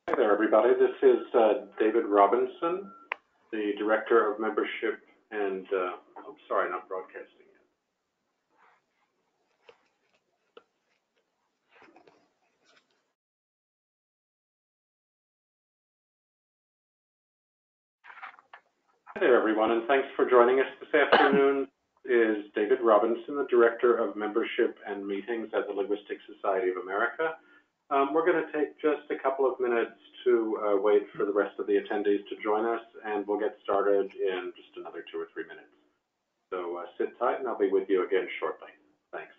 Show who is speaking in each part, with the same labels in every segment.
Speaker 1: Hi there, everybody. This is David Robinson, the Director of Membership and, sorry, not broadcasting yet. Hi there, everyone, and thanks for joining us this afternoon. Is David Robinson, the Director of Membership and Meetings at the Linguistics Society of America. We're going to take just a couple of minutes to wait for the rest of the attendees to join us, and we'll get started in just another 2 or 3 minutes. So sit tight, and I'll be with you again shortly. Thanks.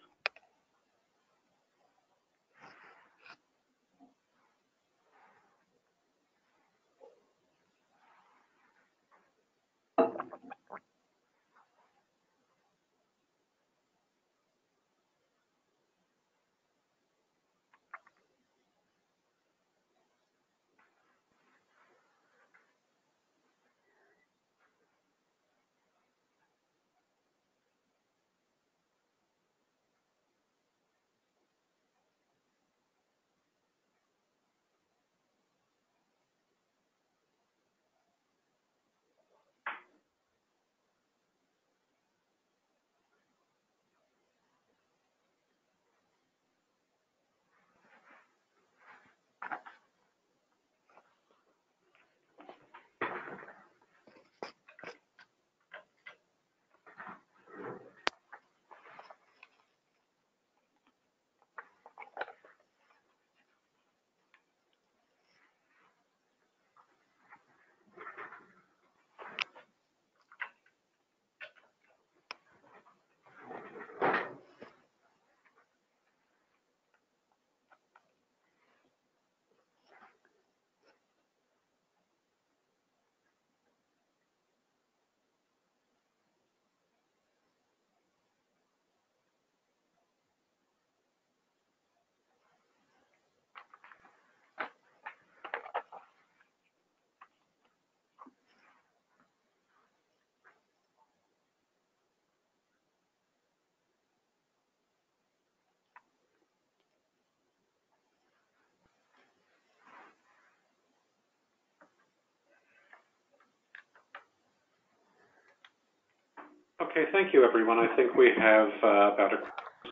Speaker 1: Okay, thank you, everyone. I think we have about a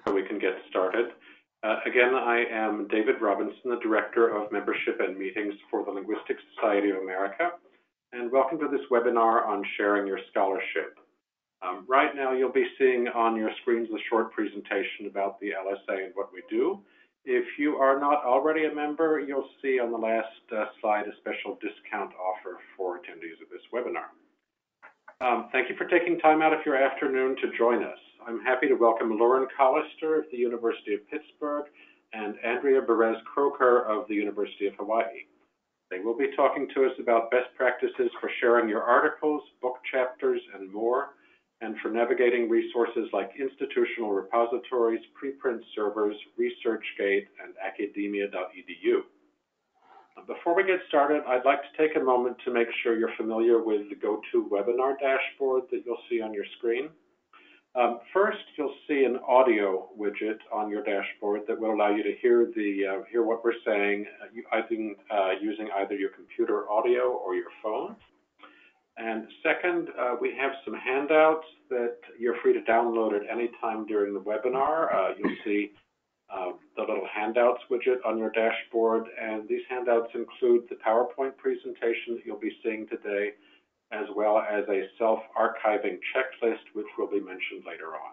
Speaker 1: so we can get started. Again, I am David Robinson, the Director of Membership and Meetings for the Linguistics Society of America, and welcome to this webinar on sharing your scholarship. Right now, you'll be seeing on your screens a short presentation about the LSA and what we do. If you are not already a member, you'll see on the last slide a special discount offer for attendees of this webinar. Thank you for taking time out of your afternoon to join us. I'm happy to welcome Lauren Collister of the University of Pittsburgh and Andrea Perez-Croker of the University of Hawaii. They will be talking to us about best practices for sharing your articles, book chapters, and more, and for navigating resources like institutional repositories, preprint servers, ResearchGate, and academia.edu. Before we get started, I'd like to take a moment to make sure you're familiar with the GoToWebinar dashboard that you'll see on your screen. First, you'll see an audio widget on your dashboard that will allow you to hear what we're saying using either your computer audio or your phone. And second, we have some handouts that you're free to download at any time during the webinar. You'll see the little handouts widget on your dashboard, and these handouts include the PowerPoint presentation that you'll be seeing today, as well as a self-archiving checklist, which will be mentioned later on.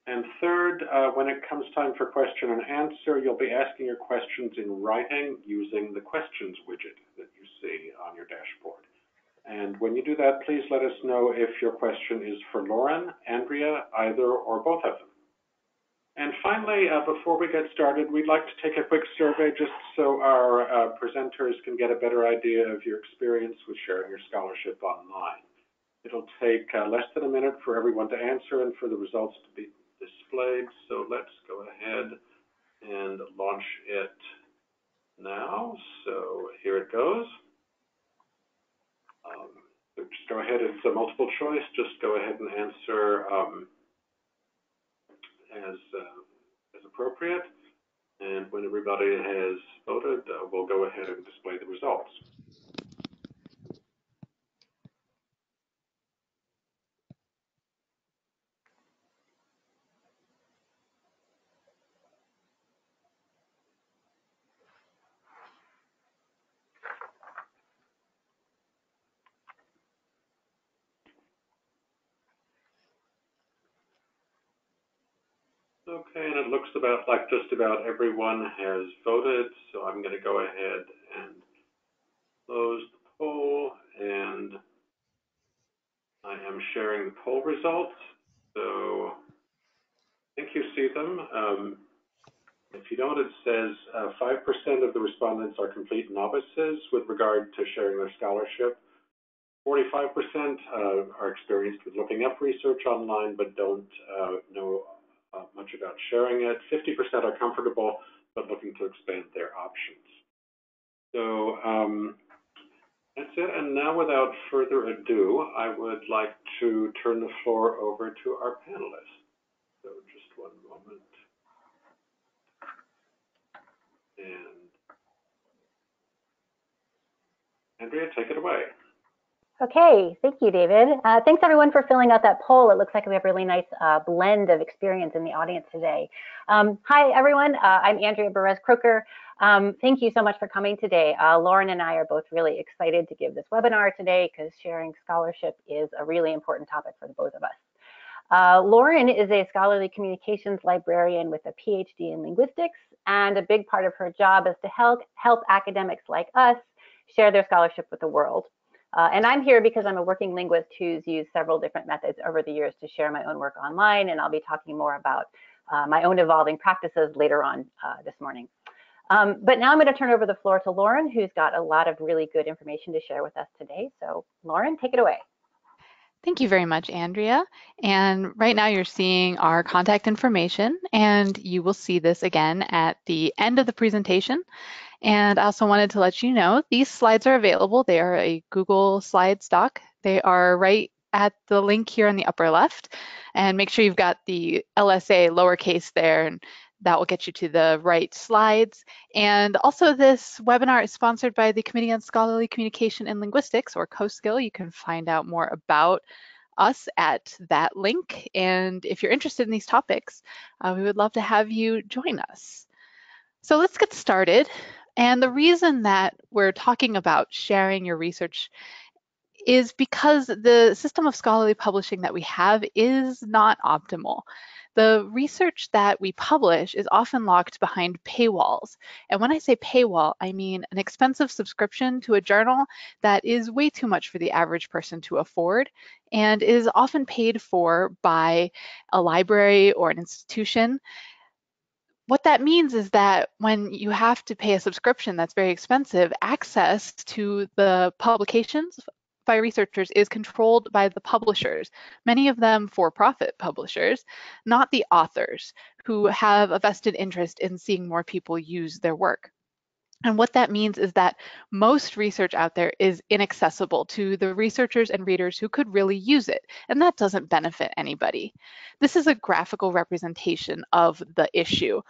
Speaker 1: And third, when it comes time for question and answer, you'll be asking your questions in writing using the questions widget that you see on your dashboard. And when you do that, please let us know if your question is for Lauren, Andrea, either or both of them. And finally, before we get started, we'd like to take a quick survey just so our presenters can get a better idea of your experience with sharing your scholarship online. It'll take less than a minute for everyone to answer and for the results to be displayed. So let's go ahead and launch it now. So here it goes. Just go ahead, it's a multiple choice. Just go ahead and answer as appropriate. And when everybody has voted, we'll go ahead and display the results. Okay, and it looks like just about everyone has voted, so I'm going to go ahead and close the poll, and I am sharing the poll results. So I think you see them. If you don't, it says 5% of the respondents are complete novices with regard to sharing their scholarship. 45% are experienced with looking up research online but don't know much about sharing it. 50% are comfortable but looking to expand their options. So that's it. And now, without further ado, I would like to turn the floor over to our panelists. So just one moment. And Andrea, take it away.
Speaker 2: Okay, thank you, David. Thanks everyone for filling out that poll. It looks like we have a really nice blend of experience in the audience today. Hi everyone, I'm Andrea Perez-Croker. Thank you so much for coming today. Lauren and I are both really excited to give this webinar today because sharing scholarship is a really important topic for the both of us. Lauren is a scholarly communications librarian with a PhD in linguistics, and a big part of her job is to help academics like us share their scholarship with the world. And I'm here because I'm a working linguist who's used several different methods over the years to share my own work online, and I'll be talking more about my own evolving practices later on this morning. But now I'm going to turn over the floor to Lauren, who's got a lot of really good information to share with us today. So Lauren, take it away.
Speaker 3: Thank you very much, Andrea. And right now you're seeing our contact information, and you will see this again at the end of the presentation. And I also wanted to let you know these slides are available. They are a Google Slides doc. They are right at the link here in the upper left. And make sure you've got the LSA lowercase there, and that will get you to the right slides. And also this webinar is sponsored by the Committee on Scholarly Communication and Linguistics, or COSCIL. You can find out more about us at that link. And if you're interested in these topics, we would love to have you join us. So let's get started. And the reason that we're talking about sharing your research is because the system of scholarly publishing that we have is not optimal. The research that we publish is often locked behind paywalls. And when I say paywall, I mean an expensive subscription to a journal that is way too much for the average person to afford and is often paid for by a library or an institution. What that means is that when you have to pay a subscription that's very expensive, access to the publications by researchers is controlled by the publishers, many of them for-profit publishers, not the authors who have a vested interest in seeing more people use their work. And what that means is that most research out there is inaccessible to the researchers and readers who could really use it, and that doesn't benefit anybody. This is a graphical representation of the issue.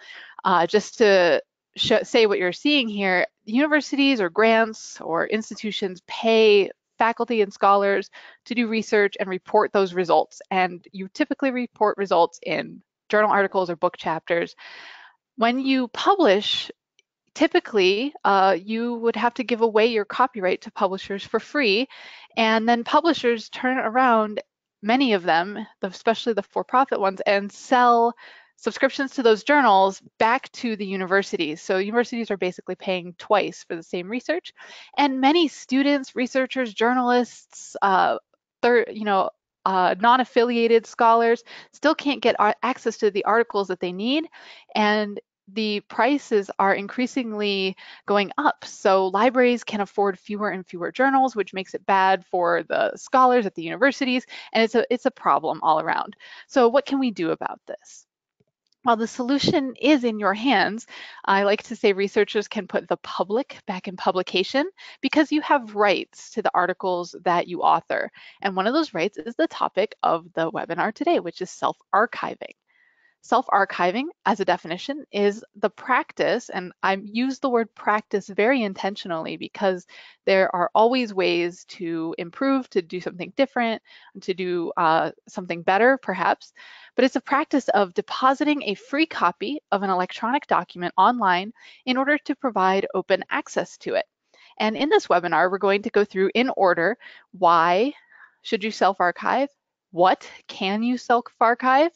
Speaker 3: Just to say what you're seeing here, universities or grants or institutions pay faculty and scholars to do research and report those results, and you typically report results in journal articles or book chapters. When you publish, typically, you would have to give away your copyright to publishers for free, and then publishers turn around, many of them, especially the for-profit ones, and sell subscriptions to those journals back to the universities. So universities are basically paying twice for the same research, and many students, researchers, journalists, non-affiliated scholars still can't get access to the articles that they need, and the prices are increasingly going up. So libraries can afford fewer and fewer journals, which makes it bad for the scholars at the universities, and it's a problem all around. So what can we do about this? Well, the solution is in your hands. I like to say researchers can put the public back in publication because you have rights to the articles that you author. And one of those rights is the topic of the webinar today, which is self-archiving. Self-archiving, as a definition, is the practice, and I use the word practice very intentionally because there are always ways to improve, to do something different, to do something better, perhaps. But it's a practice of depositing a free copy of an electronic document online in order to provide open access to it. And in this webinar, we're going to go through in order: why should you self-archive? What can you self-archive?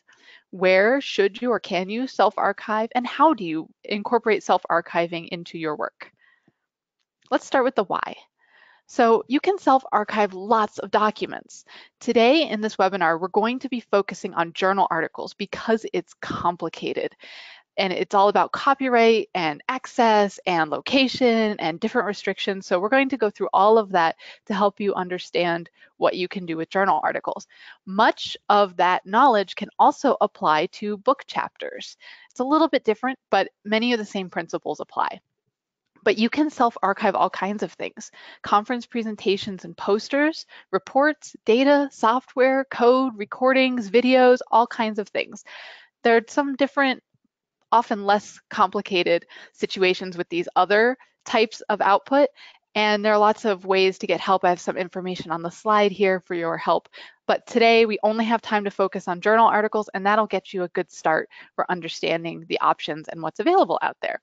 Speaker 3: Where should you or can you self-archive? And how do you incorporate self-archiving into your work? Let's start with the why. So you can self-archive lots of documents. Today in this webinar, we're going to be focusing on journal articles because it's complicated. And it's all about copyright and access and location and different restrictions. So we're going to go through all of that to help you understand what you can do with journal articles. Much of that knowledge can also apply to book chapters. It's a little bit different, but many of the same principles apply. But you can self-archive all kinds of things: conference presentations and posters, reports, data, software, code, recordings, videos, all kinds of things. There are some different, often less complicated situations with these other types of output, and there are lots of ways to get help. I have some information on the slide here for your help, but today we only have time to focus on journal articles, and that'll get you a good start for understanding the options and what's available out there.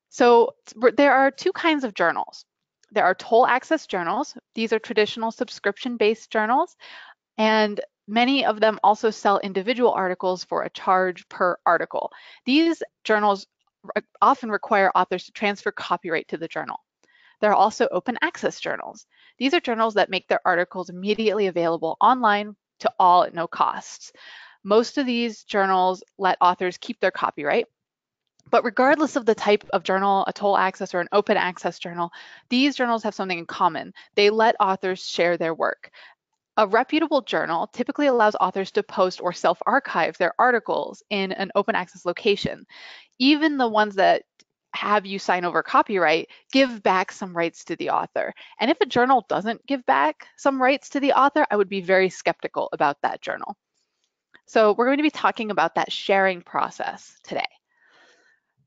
Speaker 3: So there are two kinds of journals. There are toll access journals. These are traditional subscription-based journals, and many of them also sell individual articles for a charge per article. These journals often require authors to transfer copyright to the journal. There are also open access journals. These are journals that make their articles immediately available online to all at no cost. Most of these journals let authors keep their copyright, but regardless of the type of journal, a toll access or an open access journal, these journals have something in common. They let authors share their work. A reputable journal typically allows authors to post or self-archive their articles in an open access location. Even the ones that have you sign over copyright give back some rights to the author. And if a journal doesn't give back some rights to the author, I would be very skeptical about that journal. So we're going to be talking about that sharing process today.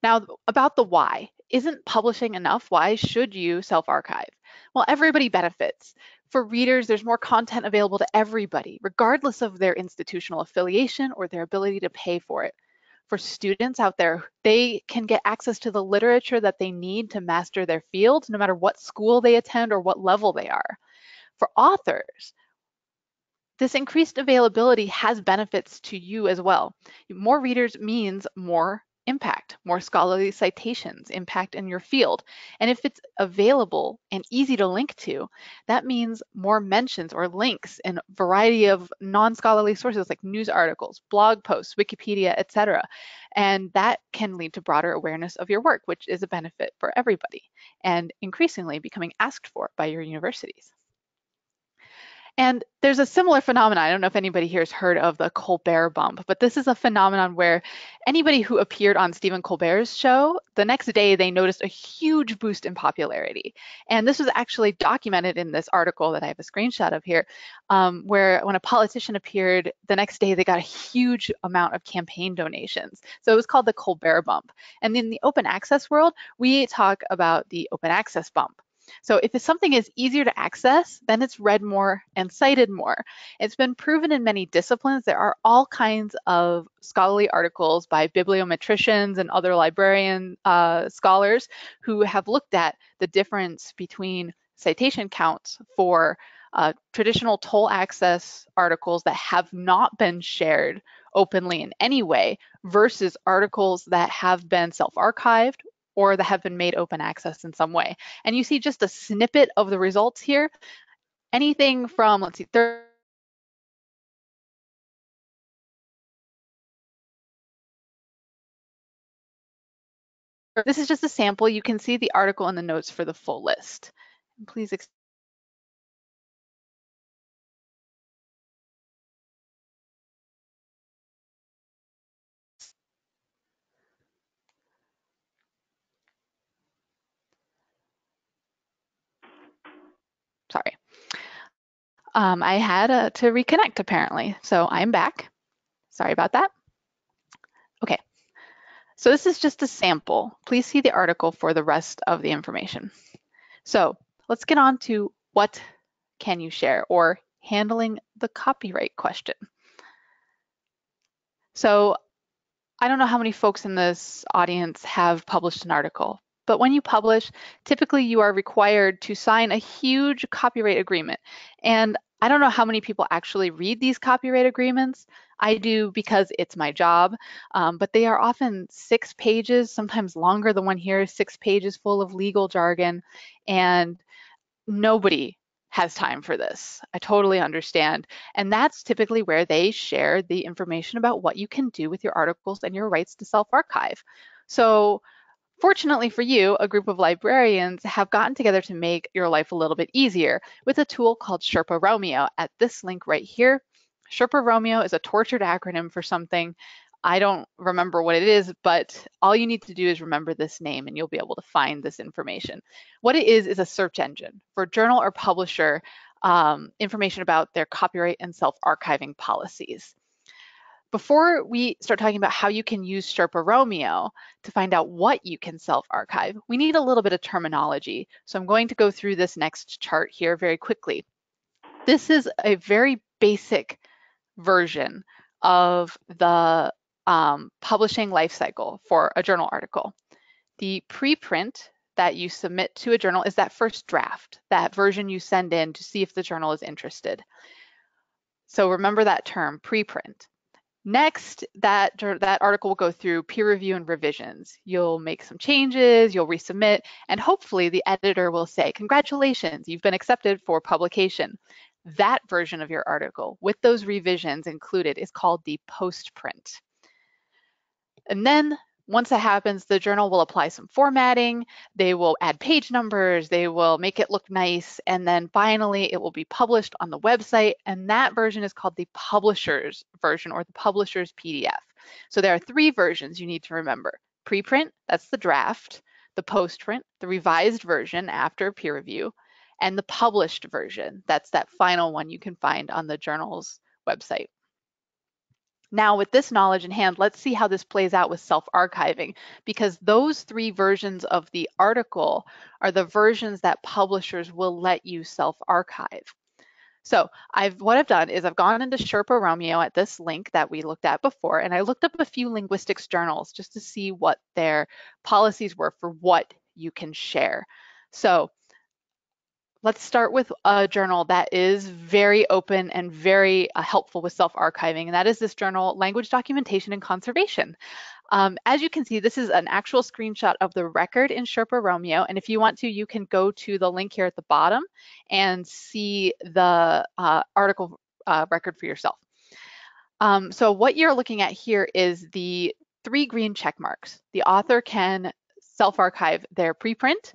Speaker 3: Now, about the why. Isn't publishing enough? Why should you self-archive? Well, everybody benefits. For readers, there's more content available to everybody, regardless of their institutional affiliation or their ability to pay for it. For students out there, they can get access to the literature that they need to master their field, no matter what school they attend or what level they are. For authors, this increased availability has benefits to you as well. More readers means more impact, more scholarly citations, impact in your field. And if it's available and easy to link to, that means more mentions or links in a variety of non-scholarly sources like news articles, blog posts, Wikipedia, etc. And that can lead to broader awareness of your work, which is a benefit for everybody and increasingly becoming asked for by your universities. And there's a similar phenomenon. I don't know if anybody here has heard of the Colbert Bump, but this is a phenomenon where anybody who appeared on Stephen Colbert's show, the next day they noticed a huge boost in popularity. And this was actually documented in this article that I have a screenshot of here, where when a politician appeared, the next day they got a huge amount of campaign donations. So it was called the Colbert Bump. And in the open access world, we talk about the open access bump. So if something is easier to access, then it's read more and cited more. It's been proven in many disciplines. There are all kinds of scholarly articles by bibliometricians and other librarian scholars who have looked at the difference between citation counts for traditional toll access articles that have not been shared openly in any way versus articles that have been self-archived or that have been made open access in some way. And you see just a snippet of the results here. Anything from, let's see, this is just a sample. You can see the article in the notes for the full list. Please sorry. I had to reconnect apparently, so I'm back. Sorry about that. So this is just a sample. Please see the article for the rest of the information. So let's get on to what can you share, or handling the copyright question. So I don't know how many folks in this audience have published an article, but when you publish, typically you are required to sign a huge copyright agreement. And I don't know how many people actually read these copyright agreements. I do because it's my job, but they are often 6 pages, sometimes longer. The one here is 6 pages full of legal jargon, and nobody has time for this. I totally understand. And that's typically where they share the information about what you can do with your articles and your rights to self-archive. So fortunately for you, a group of librarians have gotten together to make your life a little bit easier with a tool called SherpaRomeo at this link right here. SherpaRomeo is a tortured acronym for something. I don't remember what it is, but all you need to do is remember this name and you'll be able to find this information. What it is a search engine for journal or publisher information about their copyright and self-archiving policies. Before we start talking about how you can use SherpaRomeo to find out what you can self-archive, we need a little bit of terminology. So I'm going to go through this next chart here very quickly. This is a very basic version of the publishing lifecycle for a journal article. The preprint that you submit to a journal is that first draft, that version you send in to see if the journal is interested. So remember that term, preprint. Next, that article will go through peer review and revisions. You'll make some changes, you'll resubmit, and hopefully the editor will say, congratulations, you've been accepted for publication. That version of your article with those revisions included is called the postprint. And then once that happens, the journal will apply some formatting, they will add page numbers, they will make it look nice, and then finally it will be published on the website, and that version is called the publisher's version or the publisher's PDF. So there are 3 versions you need to remember. Preprint, that's the draft, the postprint, the revised version after peer review, and the published version, that's that final one you can find on the journal's website. Now, with this knowledge in hand, let's see how this plays out with self-archiving, because those 3 versions of the article are the versions that publishers will let you self-archive. So what I've done is I've gone into SherpaRomeo at this link that we looked at before, and I looked up a few linguistics journals just to see what their policies were for what you can share. So let's start with a journal that is very open and very helpful with self-archiving, and that is this journal, Language Documentation and Conservation. As you can see, this is an actual screenshot of the record in SherpaRomeo, and if you want to, you can go to the link here at the bottom and see the article record for yourself. So what you're looking at here is the 3 green check marks. The author can self-archive their preprint,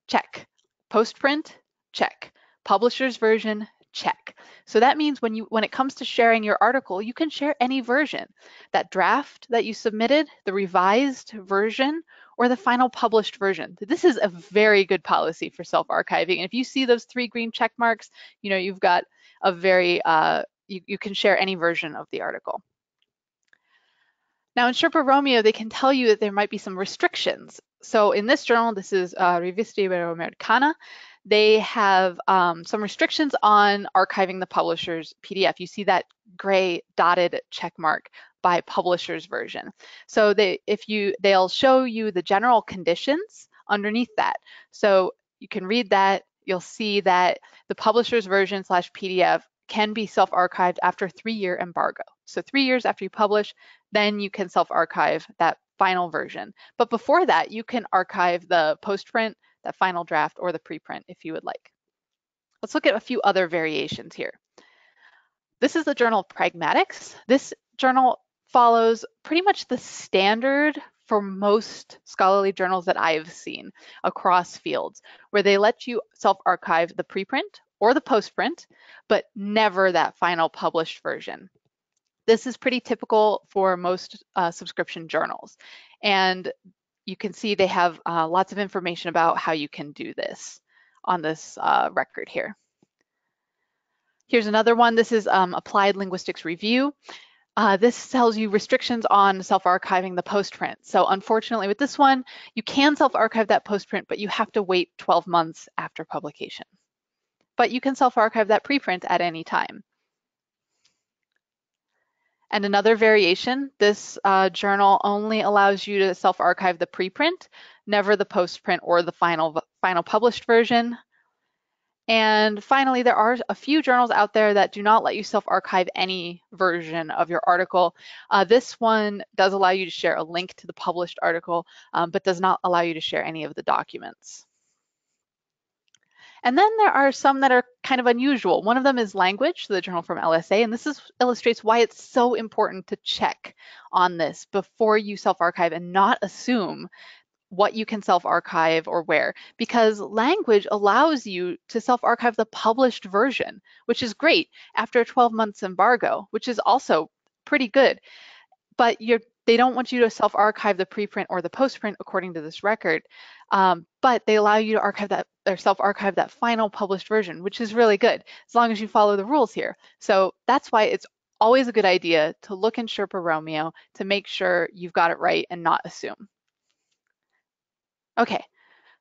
Speaker 3: check. Postprint, check. Publisher's version, check. So that means when it comes to sharing your article, you can share any version. That draft that you submitted, the revised version, or the final published version. This is a very good policy for self-archiving. And if you see those 3 green check marks, you know, you've got a very, you can share any version of the article. Now in SherpaRomeo, they can tell you that there might be some restrictions. So in this journal, this is Revista Iberoamericana, they have some restrictions on archiving the publisher's PDF. You see that gray dotted check mark by publisher's version. So they'll show you the general conditions underneath that. So you can read that, you'll see that the publisher's version / PDF can be self-archived after 3-year embargo. So 3 years after you publish, then you can self-archive that final version. But before that, you can archive the postprint, that final draft, or the preprint if you would like. Let's look at a few other variations here. This is the journal Pragmatics. This journal follows pretty much the standard for most scholarly journals that I've seen across fields, where they let you self-archive the preprint or the postprint, but never that final published version. This is pretty typical for most subscription journals. And you can see they have lots of information about how you can do this on this record here. Here's another one. This is Applied Linguistics Review. This tells you restrictions on self-archiving the postprint. So unfortunately with this one, you can self-archive that postprint, but you have to wait 12 months after publication. But you can self-archive that preprint at any time. And another variation, this journal only allows you to self-archive the preprint, never the postprint or the final published version. And finally, there are a few journals out there that do not let you self-archive any version of your article. This one does allow you to share a link to the published article, but does not allow you to share any of the documents. And then there are some that are kind of unusual. One of them is language, the journal from LSA, and this illustrates why it's so important to check on this before you self-archive and not assume what you can self-archive or where, because language allows you to self-archive the published version, which is great after a 12 months embargo, which is also pretty good. But they don't want you to self-archive the preprint or the postprint according to this record, but they allow you to archive that or self-archive that final published version, which is really good as long as you follow the rules here. So that's why it's always a good idea to look in SherpaRomeo to make sure you've got it right and not assume. Okay,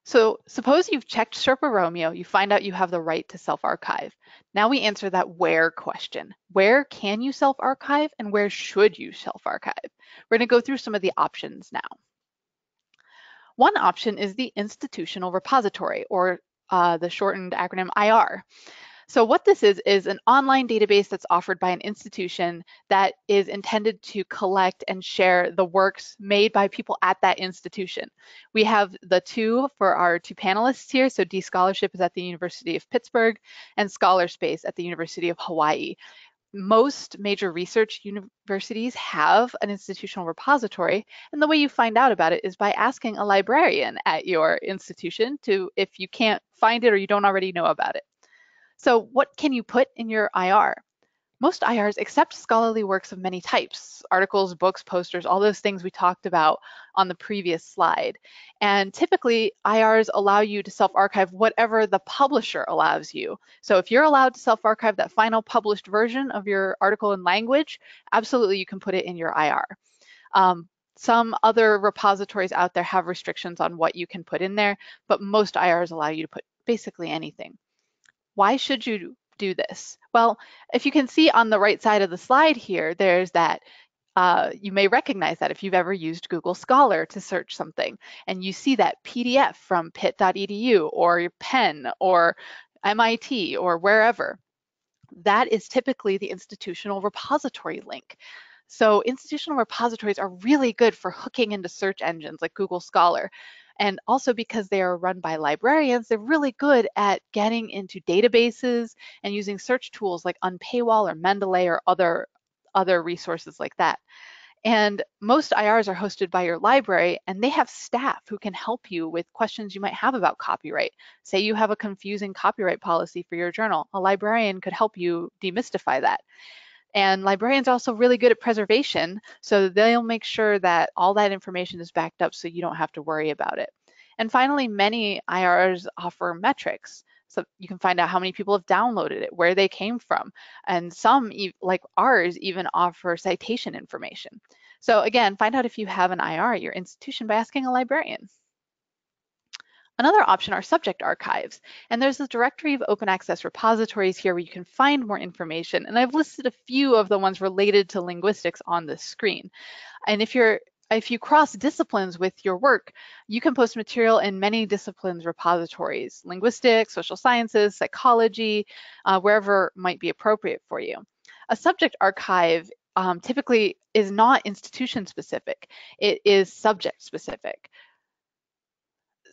Speaker 3: so suppose you've checked SherpaRomeo, you find out you have the right to self-archive. Now we answer that where question. Where can you self-archive and where should you self-archive? We're gonna go through some of the options now. One option is the institutional repository, or the shortened acronym IR. So what this is an online database that's offered by an institution that is intended to collect and share the works made by people at that institution. We have the two for our two panelists here. So D-Scholarship is at the University of Pittsburgh and Scholarspace at the University of Hawaii. Most major research universities have an institutional repository, and the way you find out about it is by asking a librarian at your institution if you can't find it or you don't already know about it. So what can you put in your IR? Most IRs accept scholarly works of many types, articles, books, posters, all those things we talked about on the previous slide. And typically, IRs allow you to self-archive whatever the publisher allows you. So if you're allowed to self-archive that final published version of your article in language, absolutely you can put it in your IR. Some other repositories out there have restrictions on what you can put in there, but most IRs allow you to put basically anything. Why should you do this? Well, if you can see on the right side of the slide here, there's that, you may recognize that if you've ever used Google Scholar to search something, and you see that PDF from pitt.edu or your Penn or MIT or wherever, that is typically the institutional repository link. So institutional repositories are really good for hooking into search engines like Google Scholar. And also because they are run by librarians, they're really good at getting into databases and using search tools like Unpaywall or Mendeley or other resources like that. And most IRs are hosted by your library, and they have staff who can help you with questions you might have about copyright. Say you have a confusing copyright policy for your journal, a librarian could help you demystify that. And librarians are also really good at preservation, so they'll make sure that all that information is backed up so you don't have to worry about it. And finally, many IRs offer metrics. So you can find out how many people have downloaded it, where they came from. And some, like ours, even offer citation information. So again, find out if you have an IR at your institution by asking a librarian. Another option are subject archives, and there's a directory of open access repositories here where you can find more information, and I've listed a few of the ones related to linguistics on this screen. And if you cross disciplines with your work, you can post material in many disciplines repositories, linguistics, social sciences, psychology, wherever might be appropriate for you. A subject archive typically is not institution specific, it is subject specific.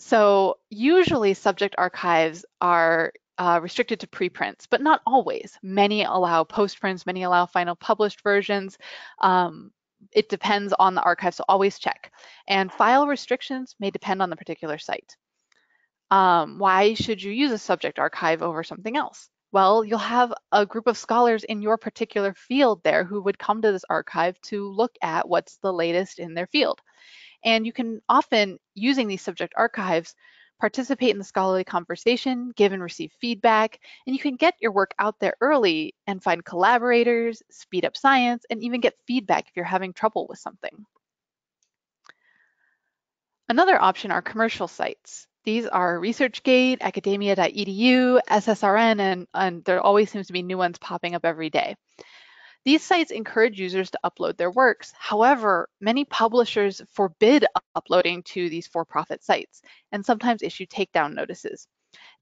Speaker 3: So usually subject archives are restricted to preprints, but not always. Many allow postprints, many allow final published versions. It depends on the archive, so always check. And file restrictions may depend on the particular site. Why should you use a subject archive over something else? Well, you'll have a group of scholars in your particular field there who would come to this archive to look at what's the latest in their field. And you can often, using these subject archives, participate in the scholarly conversation, give and receive feedback, and you can get your work out there early and find collaborators, speed up science, and even get feedback if you're having trouble with something. Another option are commercial sites. These are ResearchGate, academia.edu, SSRN, and there always seems to be new ones popping up every day. These sites encourage users to upload their works. However, many publishers forbid uploading to these for-profit sites and sometimes issue takedown notices.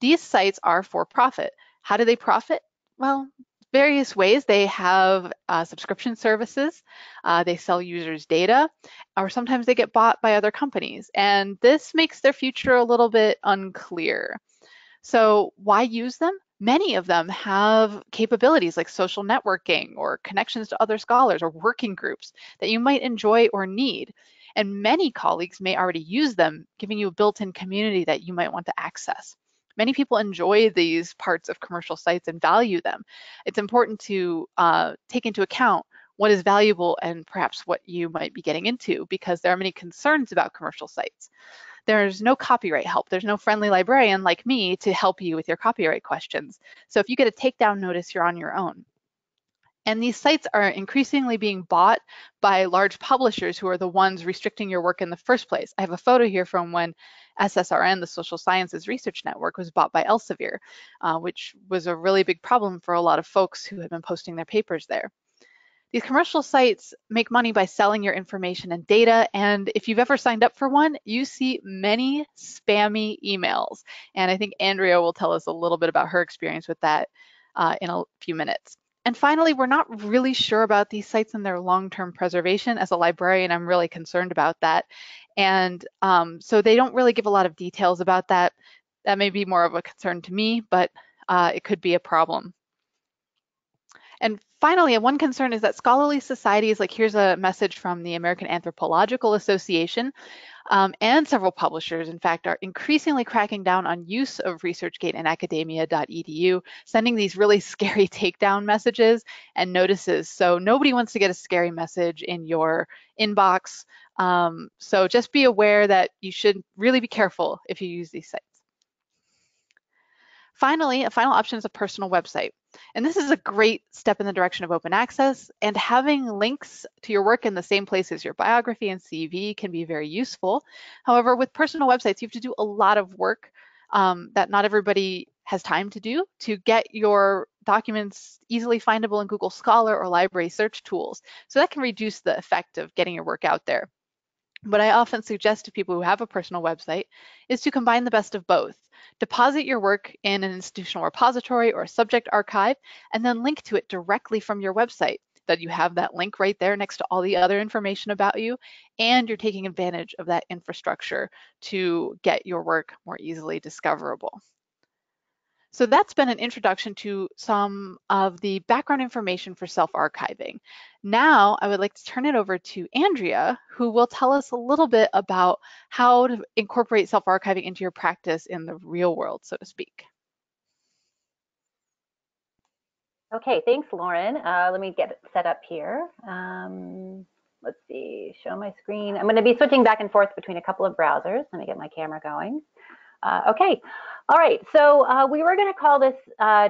Speaker 3: These sites are for-profit. How do they profit? Well, various ways. They have subscription services, they sell users data, or sometimes they get bought by other companies. And this makes their future a little bit unclear. So why use them? Many of them have capabilities like social networking or connections to other scholars or working groups that you might enjoy or need. And many colleagues may already use them, giving you a built-in community that you might want to access. Many people enjoy these parts of commercial sites and value them. It's important to take into account what is valuable and perhaps what you might be getting into, because there are many concerns about commercial sites. There's no copyright help. There's no friendly librarian like me to help you with your copyright questions. So if you get a takedown notice, you're on your own. And these sites are increasingly being bought by large publishers who are the ones restricting your work in the first place. I have a photo here from when SSRN, the Social Sciences Research Network, was bought by Elsevier, which was a really big problem for a lot of folks who had been posting their papers there. These commercial sites make money by selling your information and data, and if you've ever signed up for one, you see many spammy emails. And I think Andrea will tell us a little bit about her experience with that in a few minutes. And finally, we're not really sure about these sites and their long-term preservation. As a librarian, I'm really concerned about that. And so they don't really give a lot of details about that. That may be more of a concern to me, but it could be a problem. And finally, one concern is that scholarly societies, like here's a message from the American Anthropological Association, and several publishers, in fact, are increasingly cracking down on use of ResearchGate and academia.edu, sending these really scary takedown messages and notices. So nobody wants to get a scary message in your inbox. So just be aware that you should really be careful if you use these sites. Finally, a final option is a personal website. And this is a great step in the direction of open access, and having links to your work in the same place as your biography and CV can be very useful. However, with personal websites, you have to do a lot of work that not everybody has time to do to get your documents easily findable in Google Scholar or library search tools. So that can reduce the effect of getting your work out there. What I often suggest to people who have a personal website is to combine the best of both. Deposit your work in an institutional repository or a subject archive, and then link to it directly from your website. That you have that link right there next to all the other information about you, and you're taking advantage of that infrastructure to get your work more easily discoverable. So that's been an introduction to some of the background information for self-archiving. Now I would like to turn it over to Andrea, who will tell us a little bit about how to incorporate self-archiving into your practice in the real world, so to speak.
Speaker 2: Okay, thanks, Lauren. Let me get it set up here. Let's see, show my screen. I'm going to be switching back and forth between a couple of browsers. Let me get my camera going. Okay, all right, so we were going to call this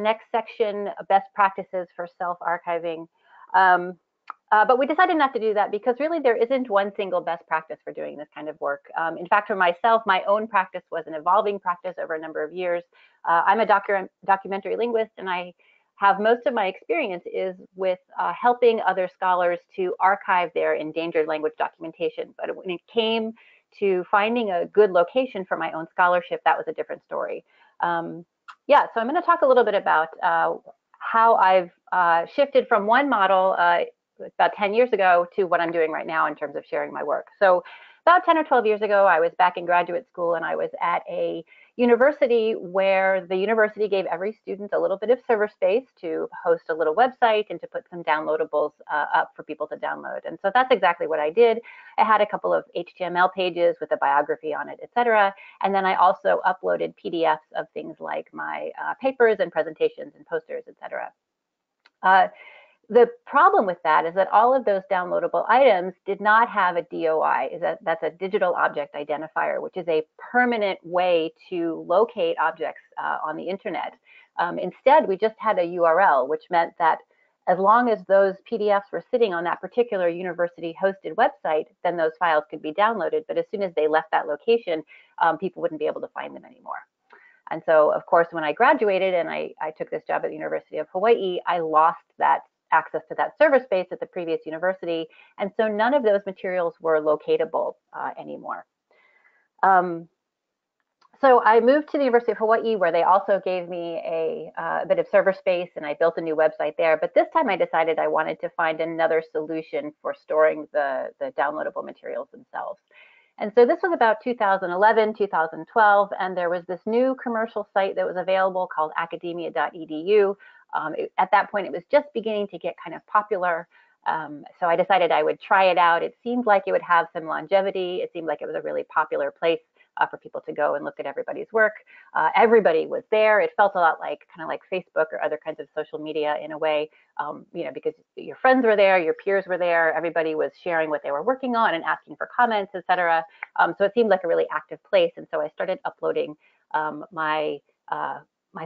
Speaker 2: next section best practices for self-archiving, but we decided not to do that because really there isn't one single best practice for doing this kind of work. In fact, for myself, my own practice was an evolving practice over a number of years. I'm a documentary linguist, and I have most of my experience is with helping other scholars to archive their endangered language documentation. But when it came to finding a good location for my own scholarship, that was a different story. Yeah, so I'm going to talk a little bit about how I've shifted from one model about 10 years ago to what I'm doing right now in terms of sharing my work. So about 10 or 12 years ago, I was back in graduate school, and I was at a university where the university gave every student a little bit of server space to host a little website and to put some downloadables up for people to download. And so that's exactly what I did. I had a couple of HTML pages with a biography on it, etc. And then I also uploaded PDFs of things like my papers and presentations and posters, etc. The problem with that is that all of those downloadable items did not have a DOI. That's a digital object identifier, which is a permanent way to locate objects on the internet. Instead, we just had a URL, which meant that as long as those PDFs were sitting on that particular university-hosted website, then those files could be downloaded. But as soon as they left that location, people wouldn't be able to find them anymore. And so, of course, when I graduated and I took this job at the University of Hawaii, I lost that access to that server space at the previous university. And so none of those materials were locatable anymore. So I moved to the University of Hawaii, where they also gave me a bit of server space, and I built a new website there. But this time I decided I wanted to find another solution for storing the downloadable materials themselves. And so this was about 2011, 2012, and there was this new commercial site that was available called academia.edu. At that point, it was just beginning to get kind of popular. So I decided I would try it out. It seemed like it would have some longevity. It seemed like it was a really popular place for people to go and look at everybody's work. Everybody was there. It felt a lot like kind of like Facebook or other kinds of social media in a way, you know, because your friends were there, your peers were there, everybody was sharing what they were working on and asking for comments, etc. So it seemed like a really active place. And so I started uploading my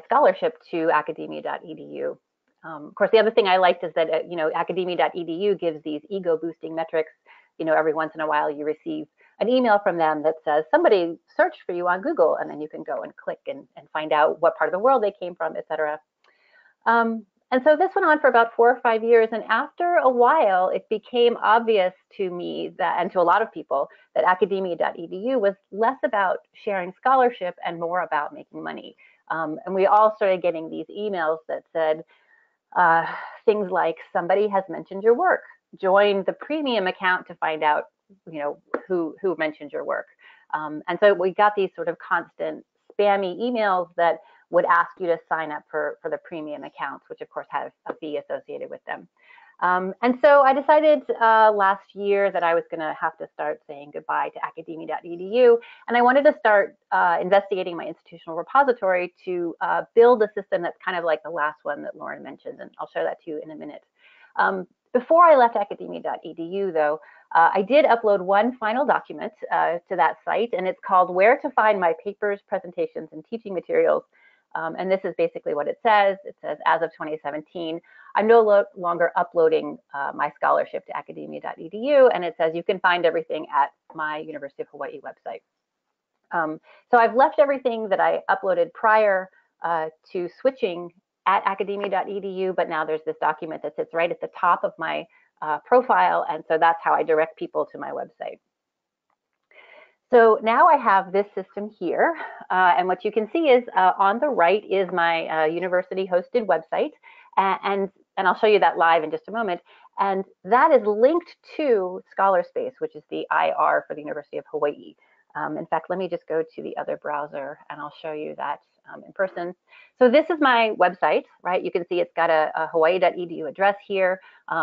Speaker 2: scholarship to academia.edu. Of course, the other thing I liked is that, you know, academia.edu gives these ego boosting metrics. You know, every once in a while you receive an email from them that says somebody searched for you on Google, and then you can go and click and find out what part of the world they came from, etc. And so this went on for about 4 or 5 years, and after a while, it became obvious to me that, and to a lot of people, that academia.edu was less about sharing scholarship and more about making money. And we all started getting these emails that said things like, somebody has mentioned your work, join the premium account to find out, you know, who mentioned your work. And so we got these sort of constant spammy emails that would ask you to sign up for the premium accounts, which of course have a fee associated with them. And so I decided last year that I was going to have to start saying goodbye to academia.edu, and I wanted to start investigating my institutional repository to build a system that's kind of like the last one that Lauren mentioned, and I'll show that to you in a minute. Before I left academia.edu, though, I did upload one final document to that site, and it's called Where to Find My Papers, Presentations, and Teaching Materials. And this is basically what it says. It says, as of 2017, I'm no longer uploading my scholarship to academia.edu, and it says you can find everything at my University of Hawaii website. So I've left everything that I uploaded prior to switching at academia.edu, but now there's this document that sits right at the top of my profile, and so that's how I direct people to my website. So now I have this system here, and what you can see is on the right is my university-hosted website, and I'll show you that live in just a moment. And that is linked to ScholarSpace, which is the IR for the University of Hawaii. In fact, let me just go to the other browser, and I'll show you that in person. So this is my website, right? You can see it's got a hawaii.edu address here.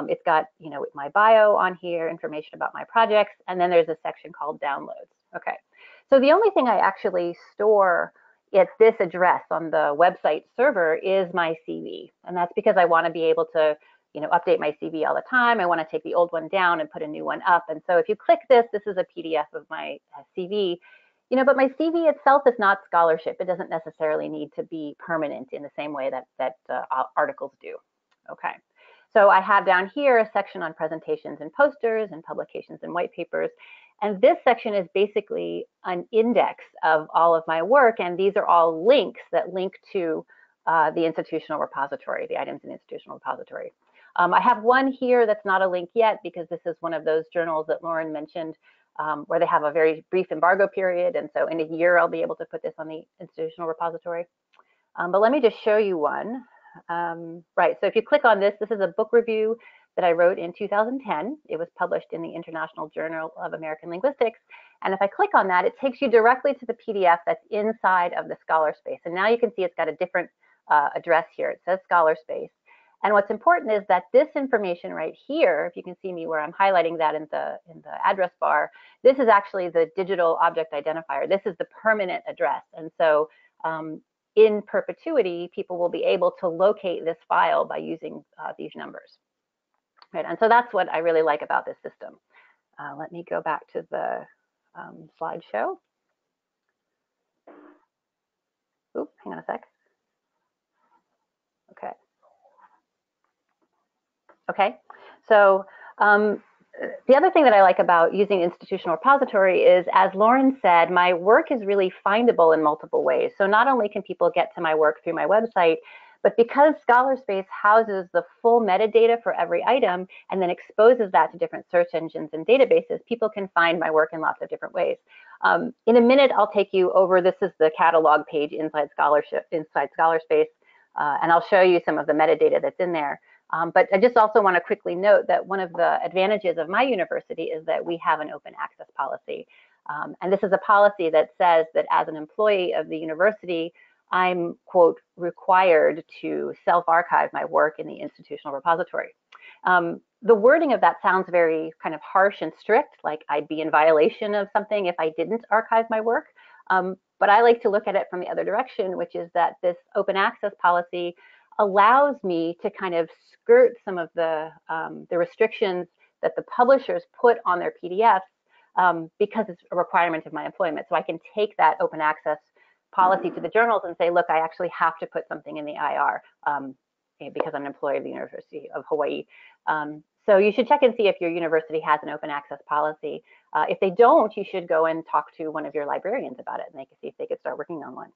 Speaker 2: It's got, you know, my bio on here, information about my projects, and then there's a section called downloads. Okay, so the only thing I actually store at this address on the website server is my CV, and that's because I want to be able to, you know, update my CV all the time. I want to take the old one down and put a new one up. And so if you click this, this is a PDF of my CV. You know, but my CV itself is not scholarship. It doesn't necessarily need to be permanent in the same way that articles do. Okay, so I have down here a section on presentations and posters and publications and white papers. And this section is basically an index of all of my work. And these are all links that link to the institutional repository, the items in institutional repository. I have one here that's not a link yet because this is one of those journals that Lauren mentioned where they have a very brief embargo period. And so in a year, I'll be able to put this on the institutional repository. But let me just show you one. Right, so if you click on this, this is a book review that I wrote in 2010. It was published in the International Journal of American Linguistics. And if I click on that, it takes you directly to the PDF that's inside of the ScholarSpace. And now you can see it's got a different address here. It says ScholarSpace. And what's important is that this information right here, if you can see me where I'm highlighting that in the address bar, this is actually the digital object identifier. This is the permanent address. And so in perpetuity, people will be able to locate this file by using these numbers. Right, and so that's what I really like about this system. Let me go back to the slideshow. Oop, hang on a sec. Okay. Okay, so the other thing that I like about using institutional repository is, as Lauren said, my work is really findable in multiple ways. So not only can people get to my work through my website, but because ScholarSpace houses the full metadata for every item and then exposes that to different search engines and databases, people can find my work in lots of different ways. In a minute, I'll take you over, this is the catalog page inside ScholarSpace, and I'll show you some of the metadata that's in there. But I just also want to quickly note that one of the advantages of my university is that we have an open access policy. And this is a policy that says that as an employee of the university, I'm, quote, required to self-archive my work in the institutional repository. The wording of that sounds very kind of harsh and strict, like I'd be in violation of something if I didn't archive my work. But I like to look at it from the other direction, which is that this open access policy allows me to kind of skirt some of the restrictions that the publishers put on their PDFs because it's a requirement of my employment. So I can take that open access policy to the journals and say, look, I actually have to put something in the IR because I'm an employee of the University of Hawaii. So you should check and see if your university has an open access policy. If they don't, you should go and talk to one of your librarians about it, and they can see if they could start working on one.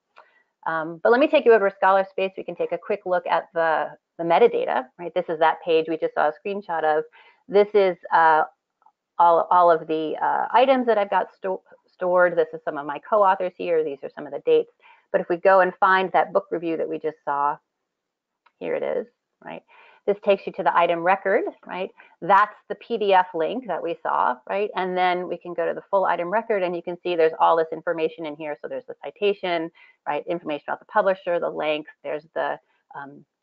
Speaker 2: But let me take you over to ScholarSpace. We can take a quick look at the metadata, right? This is that page we just saw a screenshot of. This is all of the items that I've got stored. This is some of my co-authors here. These are some of the dates. But if we go and find that book review that we just saw, here it is, right? This takes you to the item record, right? That's the PDF link that we saw, right? And then we can go to the full item record, and you can see there's all this information in here. So there's the citation, right? Information about the publisher, the length. There's the,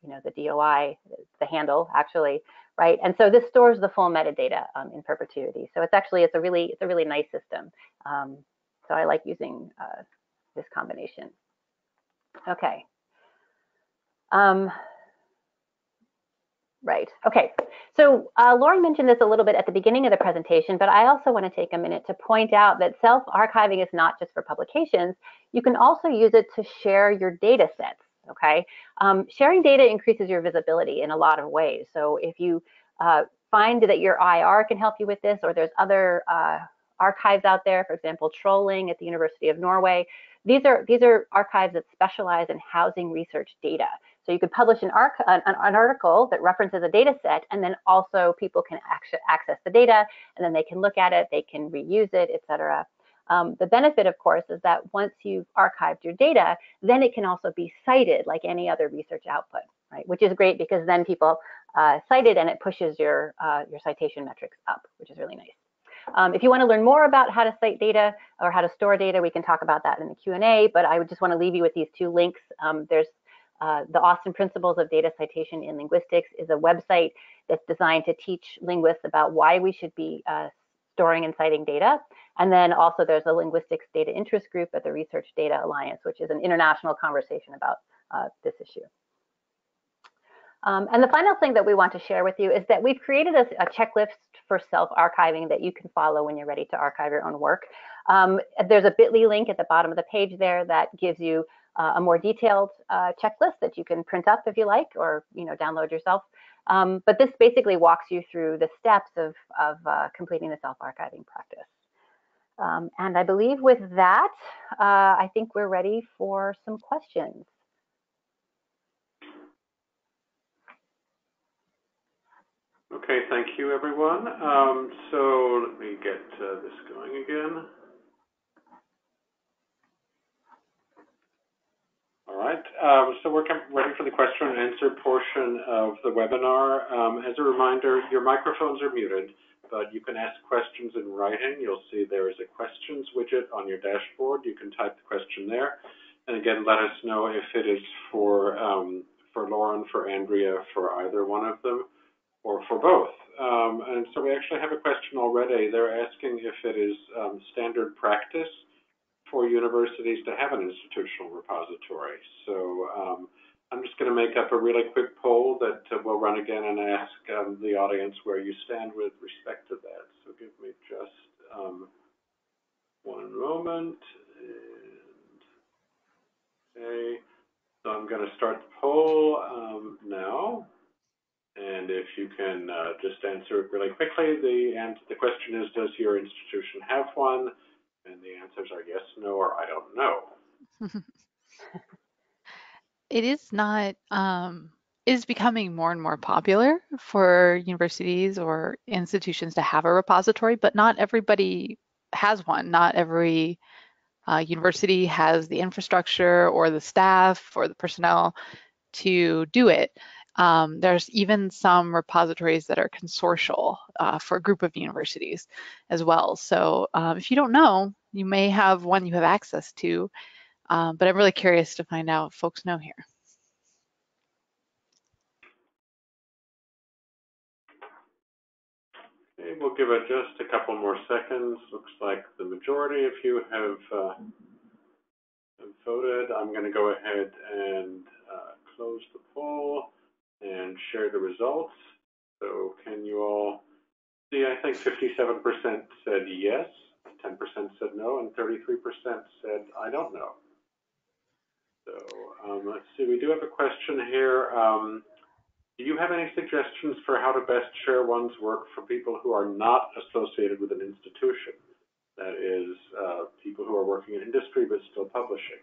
Speaker 2: the DOI, the handle, actually, right? And so this stores the full metadata in perpetuity. So it's a really nice system. So I like using this combination. Okay. Right, okay. So Lauren mentioned this a little bit at the beginning of the presentation, but I also want to take a minute to point out that self-archiving is not just for publications. You can also use it to share your data sets, okay? Sharing data increases your visibility in a lot of ways. So if you find that your IR can help you with this, or there's other archives out there, for example, Trolling at the University of Norway, these are archives that specialize in housing research data. So you could publish an article that references a data set, and then also people can access the data, and then they can look at it, they can reuse it, et cetera. The benefit, of course, is that once you've archived your data, then it can also be cited like any other research output, right? Which is great because then people cite it and it pushes your citation metrics up, which is really nice. If you want to learn more about how to cite data or how to store data, we can talk about that in the Q&A, but I would just want to leave you with these two links. There's the Austin Principles of Data Citation in Linguistics is a website that's designed to teach linguists about why we should be storing and citing data. And then also there's a Linguistics Data Interest Group at the Research Data Alliance, which is an international conversation about this issue. And the final thing that we want to share with you is that we've created a checklist for self-archiving that you can follow when you're ready to archive your own work. There's a bit.ly link at the bottom of the page there that gives you a more detailed checklist that you can print up if you like, or download yourself. But this basically walks you through the steps of completing the self-archiving practice. And I believe with that, I think we're ready for some questions.
Speaker 1: Okay, thank you, everyone. So let me get this going again. All right, so we're ready for the question and answer portion of the webinar. As a reminder, your microphones are muted, but you can ask questions in writing. You'll see there is a questions widget on your dashboard. You can type the question there. And again, let us know if it is for Lauren, for Andrea, for either one of them, or for both. And so we actually have a question already. They're asking if it is standard practice for universities to have an institutional repository. So I'm just going to make up a really quick poll that we'll run again and ask the audience where you stand with respect to that. So give me just one moment. Okay, so I'm going to start the poll now. And if you can just answer it really quickly, the question is, does your institution have one? And the answers are yes, no, or I don't know.
Speaker 3: It is not, is becoming more and more popular for universities or institutions to have a repository, but not everybody has one. Not every university has the infrastructure or the staff or the personnel to do it. There's even some repositories that are consortial for a group of universities as well. So if you don't know, you may have one you have access to, but I'm really curious to find out if folks know here.
Speaker 1: Okay, we'll give it just a couple more seconds. Looks like the majority of you have voted. I'm going to go ahead and close the poll and share the results. So can you all see, I think 57% said yes, 10% said no, and 33% said I don't know. So let's see, we do have a question here. Do you have any suggestions for how to best share one's work for people who are not associated with an institution? That is, people who are working in industry but still publishing.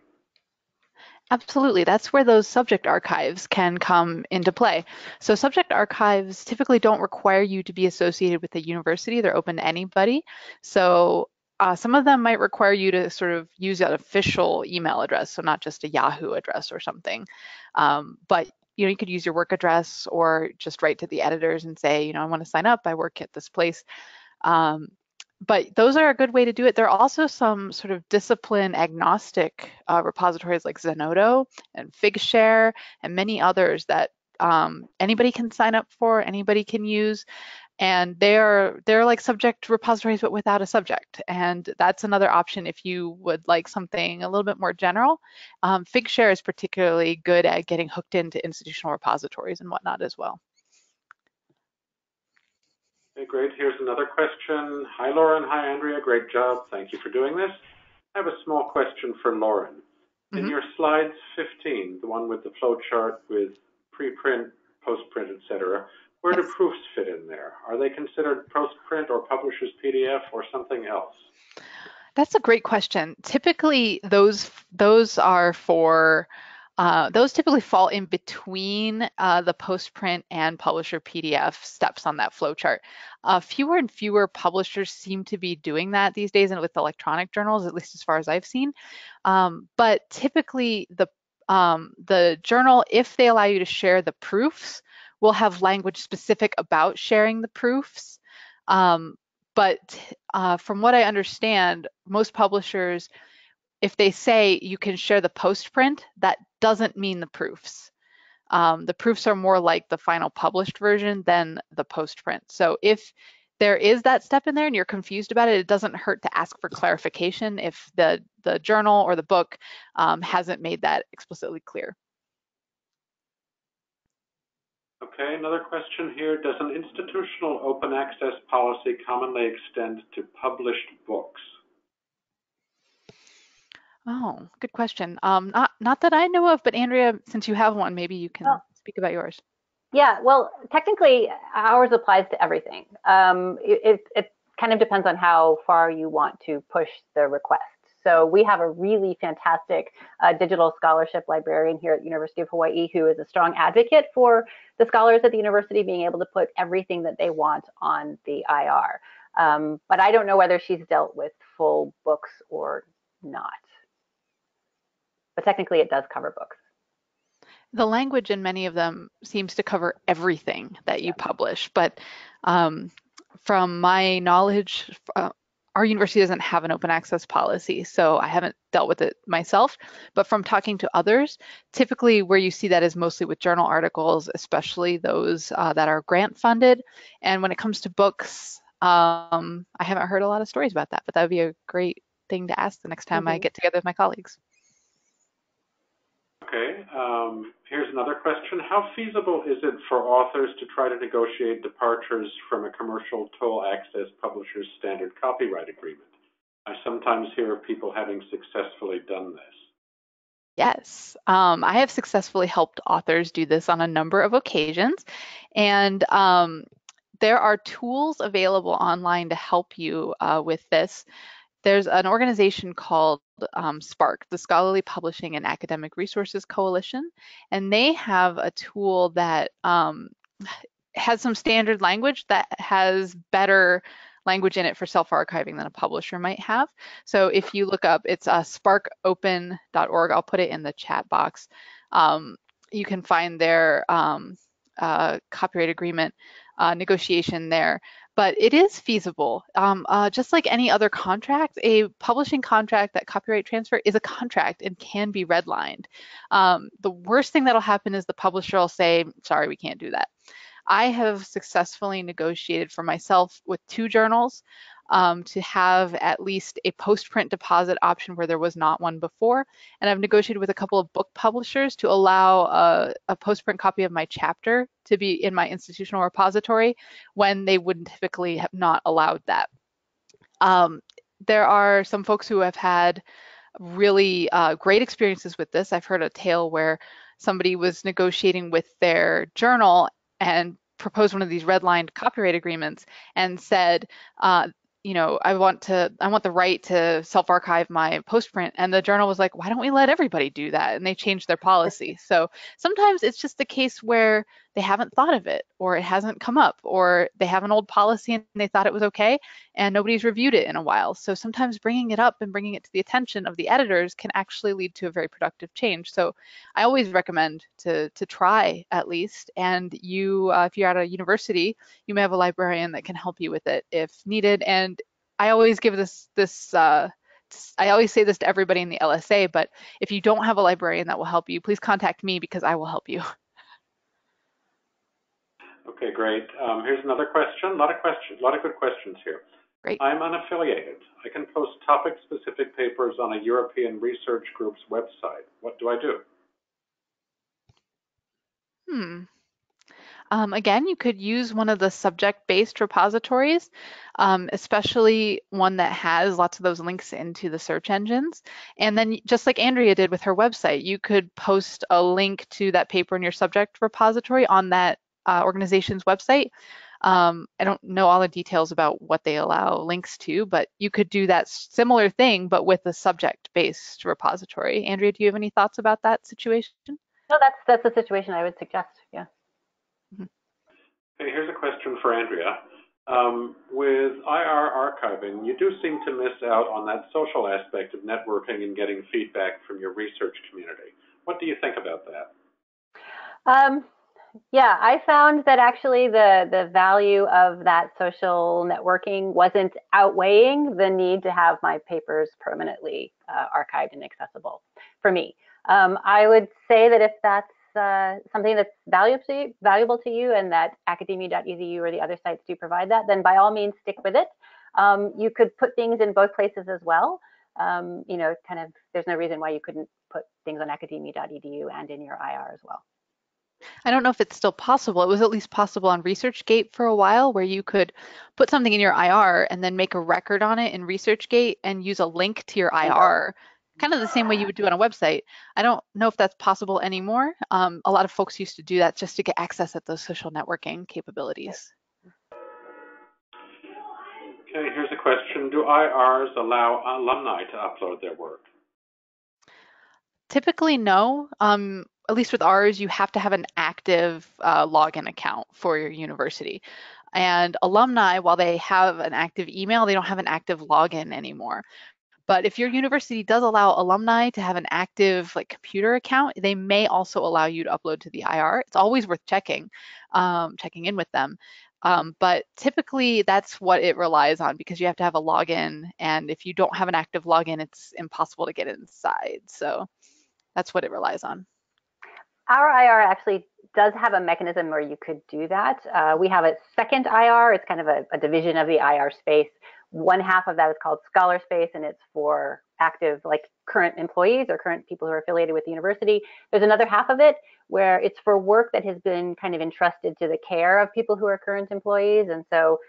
Speaker 3: Absolutely, that's where those subject archives can come into play. So subject archives typically don't require you to be associated with a university. They're open to anybody. So some of them might require you to sort of use an official email address, so not just a Yahoo address or something. But you could use your work address or just write to the editors and say, I want to sign up. I work at this place. But those are a good way to do it. There are also some sort of discipline agnostic repositories like Zenodo and Figshare and many others that anybody can sign up for, anybody can use. And they're like subject repositories, but without a subject. And that's another option if you would like something a little bit more general. Figshare is particularly good at getting hooked into institutional repositories and whatnot as well.
Speaker 1: Okay, great. Here's another question. Hi, Lauren. Hi, Andrea. Great job. Thank you for doing this. I have a small question for Lauren. In your slides 15, the one with the flow chart with preprint, postprint, etc., where do proofs fit in there? Are they considered postprint or publisher's PDF or something else?
Speaker 3: That's a great question. Typically, those are for those typically fall in between the postprint and publisher PDF steps on that flowchart. Fewer and fewer publishers seem to be doing that these days, and with electronic journals, at least as far as I've seen. But typically, the journal, if they allow you to share the proofs, will have language specific about sharing the proofs. But from what I understand, most publishers, if they say you can share the postprint, that doesn't mean the proofs. The proofs are more like the final published version than the postprint. So if there is that step in there and you're confused about it, it doesn't hurt to ask for clarification if the journal or the book hasn't made that explicitly clear.
Speaker 1: Okay, another question here. Does an institutional open access policy commonly extend to published books?
Speaker 3: Oh, good question. Not that I know of, but Andrea, since you have one, maybe you can speak about yours.
Speaker 2: Yeah, well, technically ours applies to everything. It kind of depends on how far you want to push the request. So we have a really fantastic digital scholarship librarian here at the University of Hawaii who is a strong advocate for the scholars at the university being able to put everything that they want on the IR. But I don't know whether she's dealt with full books or not. But technically it does cover books.
Speaker 3: The language in many of them seems to cover everything that you publish, but from my knowledge, our university doesn't have an open access policy, so I haven't dealt with it myself, but from talking to others, typically where you see that is mostly with journal articles, especially those that are grant funded. And when it comes to books, I haven't heard a lot of stories about that, but that would be a great thing to ask the next time I get together with my colleagues.
Speaker 1: Okay, Okay, here's another question. How feasible is it for authors to try to negotiate departures from a commercial toll access publisher's standard copyright agreement? I sometimes hear of people having successfully done this.
Speaker 3: Yes, I have successfully helped authors do this on a number of occasions, and there are tools available online to help you with this. There's an organization called SPARC, the Scholarly Publishing and Academic Resources Coalition, and they have a tool that has some standard language that has better language in it for self-archiving than a publisher might have. So if you look up, it's sparkopen.org. I'll put it in the chat box. You can find their copyright agreement negotiation there. But it is feasible. Just like any other contract, a publishing contract, that copyright transfer is a contract and can be redlined. The worst thing that'll happen is the publisher will say, sorry, we can't do that. I have successfully negotiated for myself with 2 journals to have at least a post-print deposit option where there was not one before. And I've negotiated with a couple of book publishers to allow a post-print copy of my chapter to be in my institutional repository when they wouldn't typically have not allowed that. There are some folks who have had really great experiences with this. I've heard a tale where somebody was negotiating with their journal and proposed one of these redlined copyright agreements and said, you know, I want the right to self-archive my postprint. And the journal was like, why don't we let everybody do that? And they changed their policy. So sometimes it's just the case where they haven't thought of it, or it hasn't come up, or they have an old policy and they thought it was okay and nobody's reviewed it in a while. So sometimes bringing it up and bringing it to the attention of the editors can actually lead to a very productive change. So I always recommend to try at least. And you, if you're at a university, you may have a librarian that can help you with it if needed. And I always give I always say this to everybody in the LSA, but if you don't have a librarian that will help you, please contact me because I will help you.
Speaker 1: Okay, great. Here's another question. A lot of good questions here.
Speaker 3: Great.
Speaker 1: I'm unaffiliated. I can post topic-specific papers on a European research group's website. What do I do?
Speaker 3: Again, you could use one of the subject-based repositories, especially one that has lots of those links into the search engines. And then just like Andrea did with her website, you could post a link to that paper in your subject repository on that organization's website. I don't know all the details about what they allow links to, but you could do that similar thing, but with a subject-based repository. Andrea, do you have any thoughts about that situation?
Speaker 2: No, that's the situation I would suggest, yeah.
Speaker 1: Okay, here's a question for Andrea. With IR archiving, you do seem to miss out on that social aspect of networking and getting feedback from your research community. What do you think about that?
Speaker 2: Yeah, I found that actually the value of that social networking wasn't outweighing the need to have my papers permanently archived and accessible for me. I would say that if that's something that's valuable to you and that academia.edu or the other sites do provide that, then by all means stick with it. You could put things in both places as well. You know, kind of, there's no reason why you couldn't put things on academia.edu and in your IR as well.
Speaker 3: I don't know if it's still possible. It was at least possible on ResearchGate for a while, where you could put something in your IR and then make a record on it in ResearchGate and use a link to your IR, kind of the same way you would do on a website. I don't know if that's possible anymore. A lot of folks used to do that just to get access at those social networking capabilities.
Speaker 1: Okay, here's a question. Do IRs allow alumni to upload their work?
Speaker 3: Typically, no. At least with ours, you have to have an active login account for your university. And alumni, while they have an active email, they don't have an active login anymore. But if your university does allow alumni to have an active computer account, they may also allow you to upload to the IR. It's always worth checking in with them. But typically that's what it relies on, because you have to have a login. And if you don't have an active login, it's impossible to get inside. So that's what it relies on.
Speaker 2: Our IR actually does have a mechanism where you could do that. We have a second IR. It's kind of a division of the IR space One half of that is called Scholar Space, and it's for active, like current employees or current people who are affiliated with the university. There's another half of it where it's for work that has been kind of entrusted to the care of people who are current employees. And so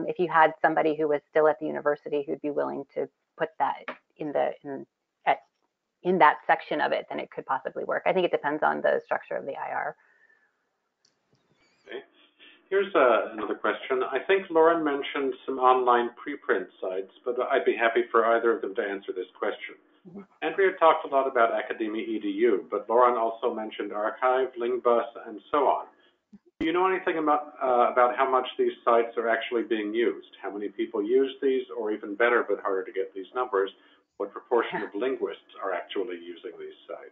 Speaker 2: if you had somebody who was still at the university who'd be willing to put that in that section of it, then it could possibly work. I think it depends on the structure of the IR.
Speaker 1: Okay. Here's another question. I think Lauren mentioned some online preprint sites, but I'd be happy for either of them to answer this question. Andrea talked a lot about Academia EDU, but Lauren also mentioned Archive, Lingbus, and so on. Do you know anything about how much these sites are actually being used? How many people use these, or even better, but harder to get these numbers, what proportion of linguists are actually using these sites?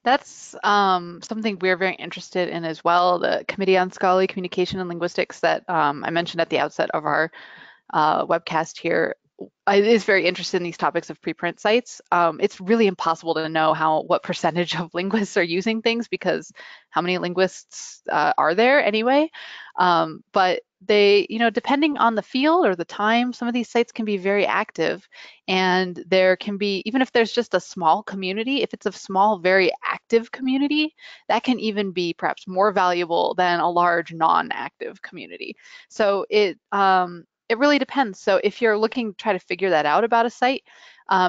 Speaker 3: That's something we're very interested in as well. The Committee on Scholarly Communication and Linguistics that I mentioned at the outset of our webcast here is very interested in these topics of preprint sites. It's really impossible to know what percentage of linguists are using things, because how many linguists are there anyway? But they, depending on the field or the time, some of these sites can be very active, and there can be, even if there's just a small community, if it's a small, very active community, that can even be perhaps more valuable than a large non-active community. So it really depends. So if you're looking to try to figure that out about a site,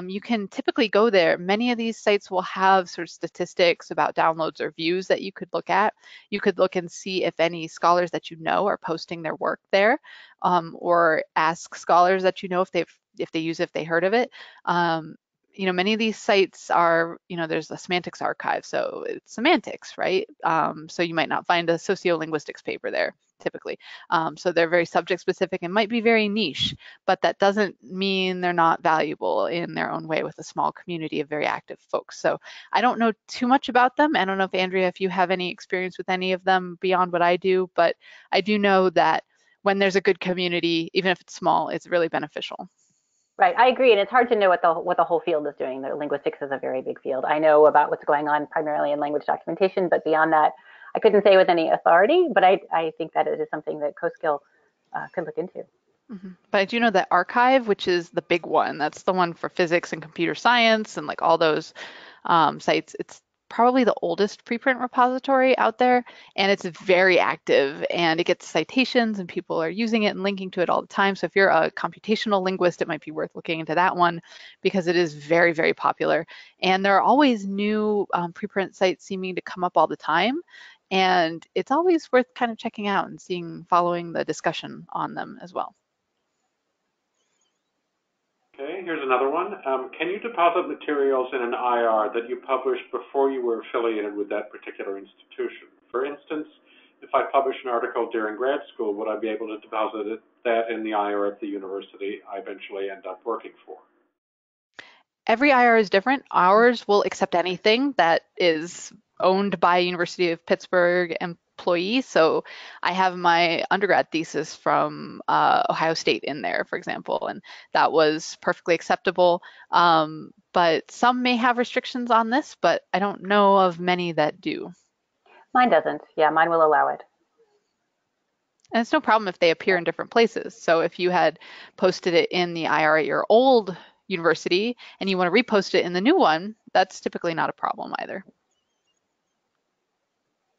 Speaker 3: you can typically go there. Many of these sites will have sort of statistics about downloads or views that you could look at. You could look and see if any scholars that you know are posting their work there, or ask scholars that you know if they use it, if they heard of it. Many of these sites are, there's a semantics archive, so it's semantics, right? So you might not find a sociolinguistics paper there typically. So they're very subject specific and might be very niche, but that doesn't mean they're not valuable in their own way with a small community of very active folks. So I don't know too much about them. I don't know if Andrea, if you have any experience with any of them beyond what I do, but I do know that when there's a good community, even if it's small, it's really beneficial.
Speaker 2: Right, I agree, and it's hard to know what the whole field is doing. The linguistics is a very big field. I know about what's going on primarily in language documentation, but beyond that, I couldn't say with any authority. But I think that it is something that CoSkill could look into.
Speaker 3: Mm-hmm. But I do know that Archive, which is the big one, that's the one for physics and computer science and like all those sites. It's probably the oldest preprint repository out there, and it's very active, and it gets citations and people are using it and linking to it all the time. So if you're a computational linguist, it might be worth looking into that one, because it is very, very popular. And there are always new preprint sites seeming to come up all the time, and it's always worth kind of checking out and following the discussion on them as well.
Speaker 1: Okay, here's another one. Can you deposit materials in an IR that you published before you were affiliated with that particular institution? For instance, if I publish an article during grad school, would I be able to deposit that in the IR at the university I eventually end up working for?
Speaker 3: Every IR is different. Ours will accept anything that is owned by University of Pittsburgh employee. So I have my undergrad thesis from Ohio State in there, for example, and that was perfectly acceptable. But some may have restrictions on this, but I don't know of many that do.
Speaker 2: Mine doesn't. Yeah, mine will allow it.
Speaker 3: And it's no problem if they appear in different places. So if you had posted it in the IR at your old university and you want to repost it in the new one, that's typically not a problem either.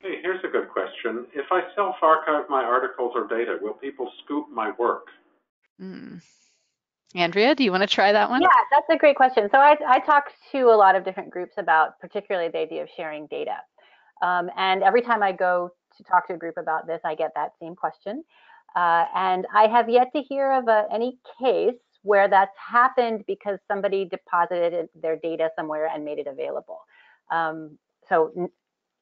Speaker 1: Hey, here's a good question. If I self-archive my articles or data, will people scoop my work?
Speaker 3: Andrea, do you want to try that one?
Speaker 2: Yeah, that's a great question. So I talked to a lot of different groups about particularly the idea of sharing data. And every time I go to talk to a group about this, I get that same question. And I have yet to hear of any case where that's happened because somebody deposited their data somewhere and made it available. So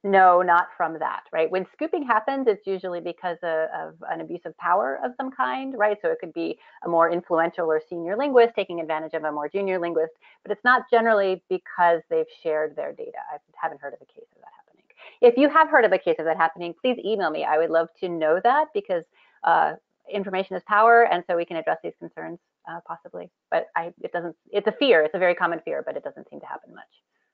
Speaker 2: no, not from that, right? When scooping happens, it's usually because of an abuse of power of some kind, right? So it could be a more influential or senior linguist taking advantage of a more junior linguist, but it's not generally because they've shared their data. I haven't heard of a case of that happening. If you have heard of a case of that happening, please email me. I would love to know that, because information is power, and so we can address these concerns possibly. But it's a fear. It's a very common fear, but it doesn't seem to happen much.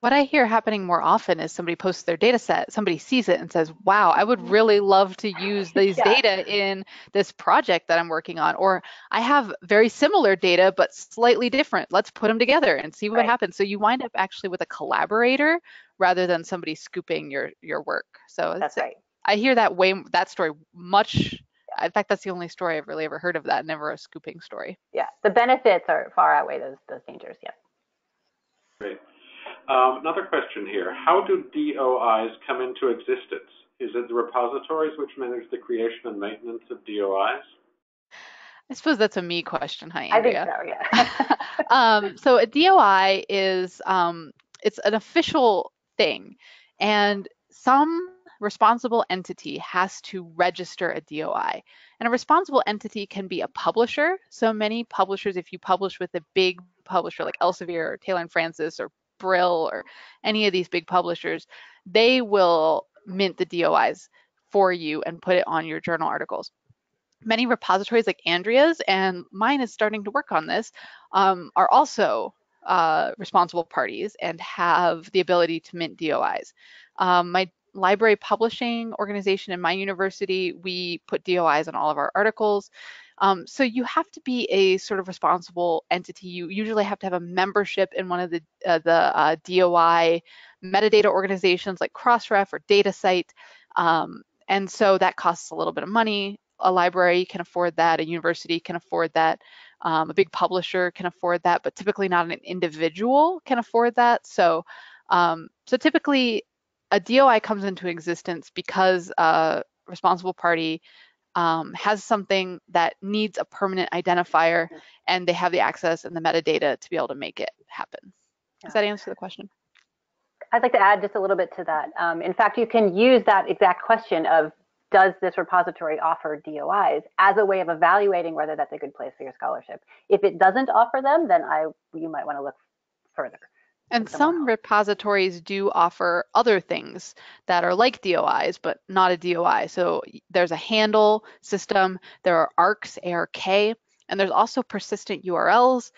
Speaker 3: What I hear happening more often is somebody posts their data set, somebody sees it and says, wow, I would really love to use these data in this project that I'm working on. Or I have very similar data, but slightly different. Let's put them together and see what happens. So you wind up actually with a collaborator rather than somebody scooping your work. So
Speaker 2: that's right.
Speaker 3: I hear that story much. In fact, that's the only story I've really ever heard of that, never a scooping story.
Speaker 2: Yeah, the benefits are far outweigh those dangers, yes.
Speaker 1: Great. Another question here. How do DOIs come into existence? Is it the repositories which manage the creation and maintenance of DOIs?
Speaker 3: I suppose that's a me question. Hi, Andrea.
Speaker 2: I think so, yeah.
Speaker 3: So a DOI is, it's an official thing, and some responsible entity has to register a DOI. And a responsible entity can be a publisher. So many publishers, if you publish with a big publisher like Elsevier or Taylor & Francis or Brill or any of these big publishers, they will mint the DOIs for you and put it on your journal articles. Many repositories like Andrea's, and mine is starting to work on this, are also responsible parties and have the ability to mint DOIs. My library publishing organization in my university, we put DOIs on all of our articles. So you have to be a sort of responsible entity. You usually have to have a membership in one of the DOI metadata organizations like Crossref or DataCite. And so that costs a little bit of money. A library can afford that, a university can afford that, a big publisher can afford that, but typically not an individual can afford that. So, so typically a DOI comes into existence because a responsible party has something that needs a permanent identifier, and they have the access and the metadata to be able to make it happen. Does that answer the question?
Speaker 2: I'd like to add just a little bit to that. In fact, you can use that exact question of, does this repository offer DOIs, as a way of evaluating whether that's a good place for your scholarship. If it doesn't offer them, then you might want to look further.
Speaker 3: And some repositories do offer other things that are like DOIs, but not a DOI. So there's a handle system, there are ARCs, ARK, and there's also persistent URLs.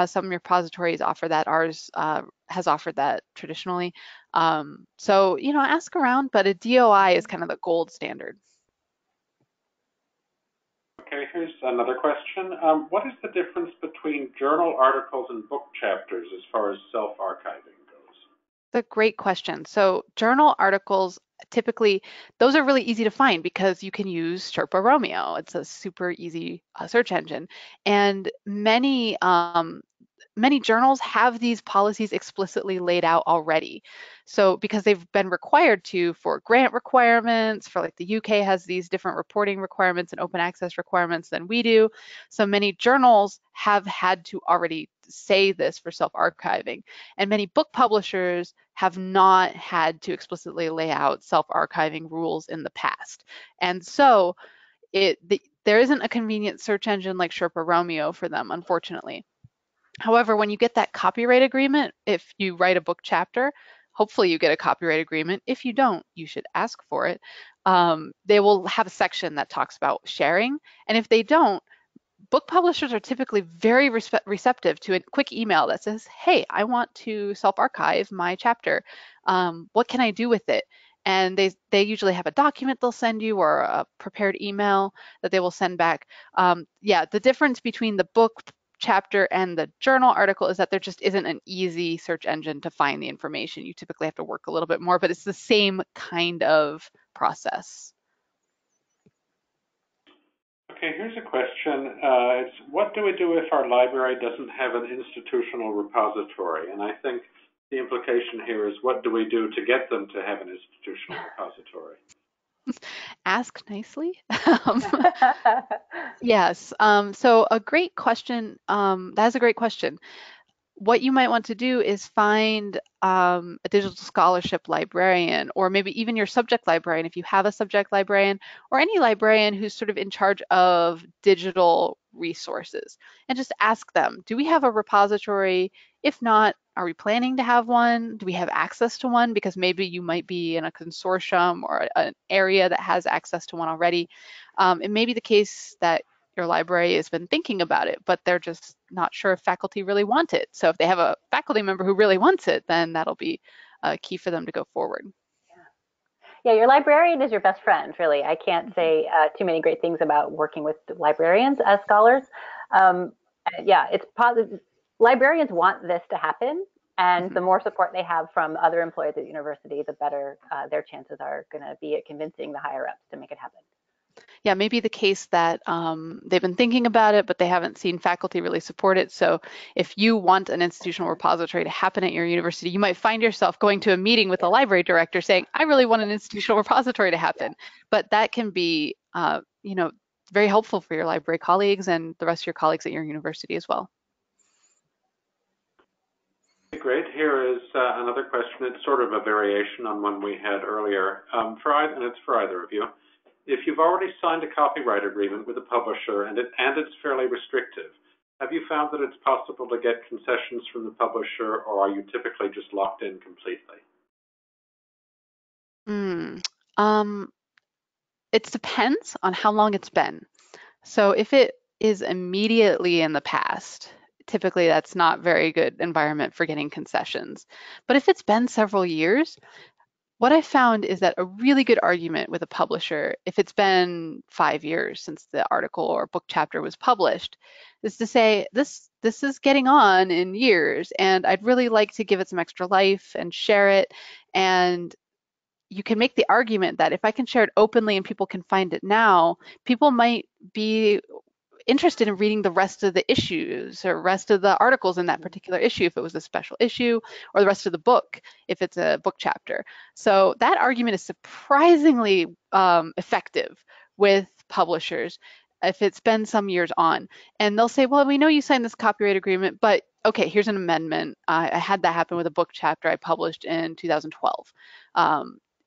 Speaker 3: Some repositories offer that. Ours has offered that traditionally. So, you know, ask around, but a DOI is kind of the gold standard.
Speaker 1: Okay, here's another question. What is the difference between journal articles and book chapters as far as self-archiving goes?
Speaker 3: That's a great question. So journal articles, typically, those are really easy to find because you can use SherpaRomeo. It's a super easy search engine. And many journals have these policies explicitly laid out already. So because they've been required to for grant requirements, for like the UK has these different reporting requirements and open access requirements than we do. So many journals have had to already say this for self-archiving. And many book publishers have not had to explicitly lay out self-archiving rules in the past. And so there isn't a convenient search engine like SherpaRomeo for them, unfortunately. However, when you get that copyright agreement, if you write a book chapter, hopefully you get a copyright agreement. If you don't, you should ask for it. They will have a section that talks about sharing. And if they don't, book publishers are typically very receptive to a quick email that says, hey, I want to self-archive my chapter. What can I do with it? And they usually have a document they'll send you or a prepared email that they will send back. Yeah, the difference between the book chapter and the journal article is that there just isn't an easy search engine to find the information. You typically have to work a little bit more, but it's the same kind of process.
Speaker 1: Okay, here's a question. It's what do we do if our library doesn't have an institutional repository? And I think the implication here is what do we do to get them to have an institutional repository?
Speaker 3: Ask nicely. Yes, so a great question. That's a great question. What you might want to do is find a digital scholarship librarian, or maybe even your subject librarian if you have a subject librarian, or any librarian who's sort of in charge of digital resources, and just ask them, do we have a repository? If not, are we planning to have one? Do we have access to one? Because maybe you might be in a consortium or an area that has access to one already. It may be the case that your library has been thinking about it, but they're just not sure if faculty really want it. So if they have a faculty member who really wants it, then that'll be key for them to go forward.
Speaker 2: Yeah, your librarian is your best friend, really. I can't say too many great things about working with librarians as scholars. Yeah, it's positive. Librarians want this to happen, and the more support they have from other employees at the university, the better their chances are going to be at convincing the higher ups to make it happen.
Speaker 3: Yeah, maybe the case that they've been thinking about it, but they haven't seen faculty really support it. So if you want an institutional repository to happen at your university, you might find yourself going to a meeting with a library director saying, I really want an institutional repository to happen. But that can be, very helpful for your library colleagues and the rest of your colleagues at your university as well.
Speaker 1: Great. Here is another question. It's sort of a variation on one we had earlier, and it's for either of you. If you've already signed a copyright agreement with a publisher and it's fairly restrictive, have you found that it's possible to get concessions from the publisher, or are you typically just locked in completely?
Speaker 3: It depends on how long it's been. So if it is immediately in the past, typically that's not very good environment for getting concessions. But if it's been several years, what I found is that a really good argument with a publisher, if it's been 5 years since the article or book chapter was published, is to say, this is getting on in years, and I'd really like to give it some extra life and share it. And you can make the argument that if I can share it openly and people can find it now, people might be interested in reading the rest of the issues or rest of the articles in that particular issue if it was a special issue, or the rest of the book if it's a book chapter. So that argument is surprisingly effective with publishers if it's been some years on. And they'll say, well, we know you signed this copyright agreement, but okay, here's an amendment. I had that happen with a book chapter I published in 2012.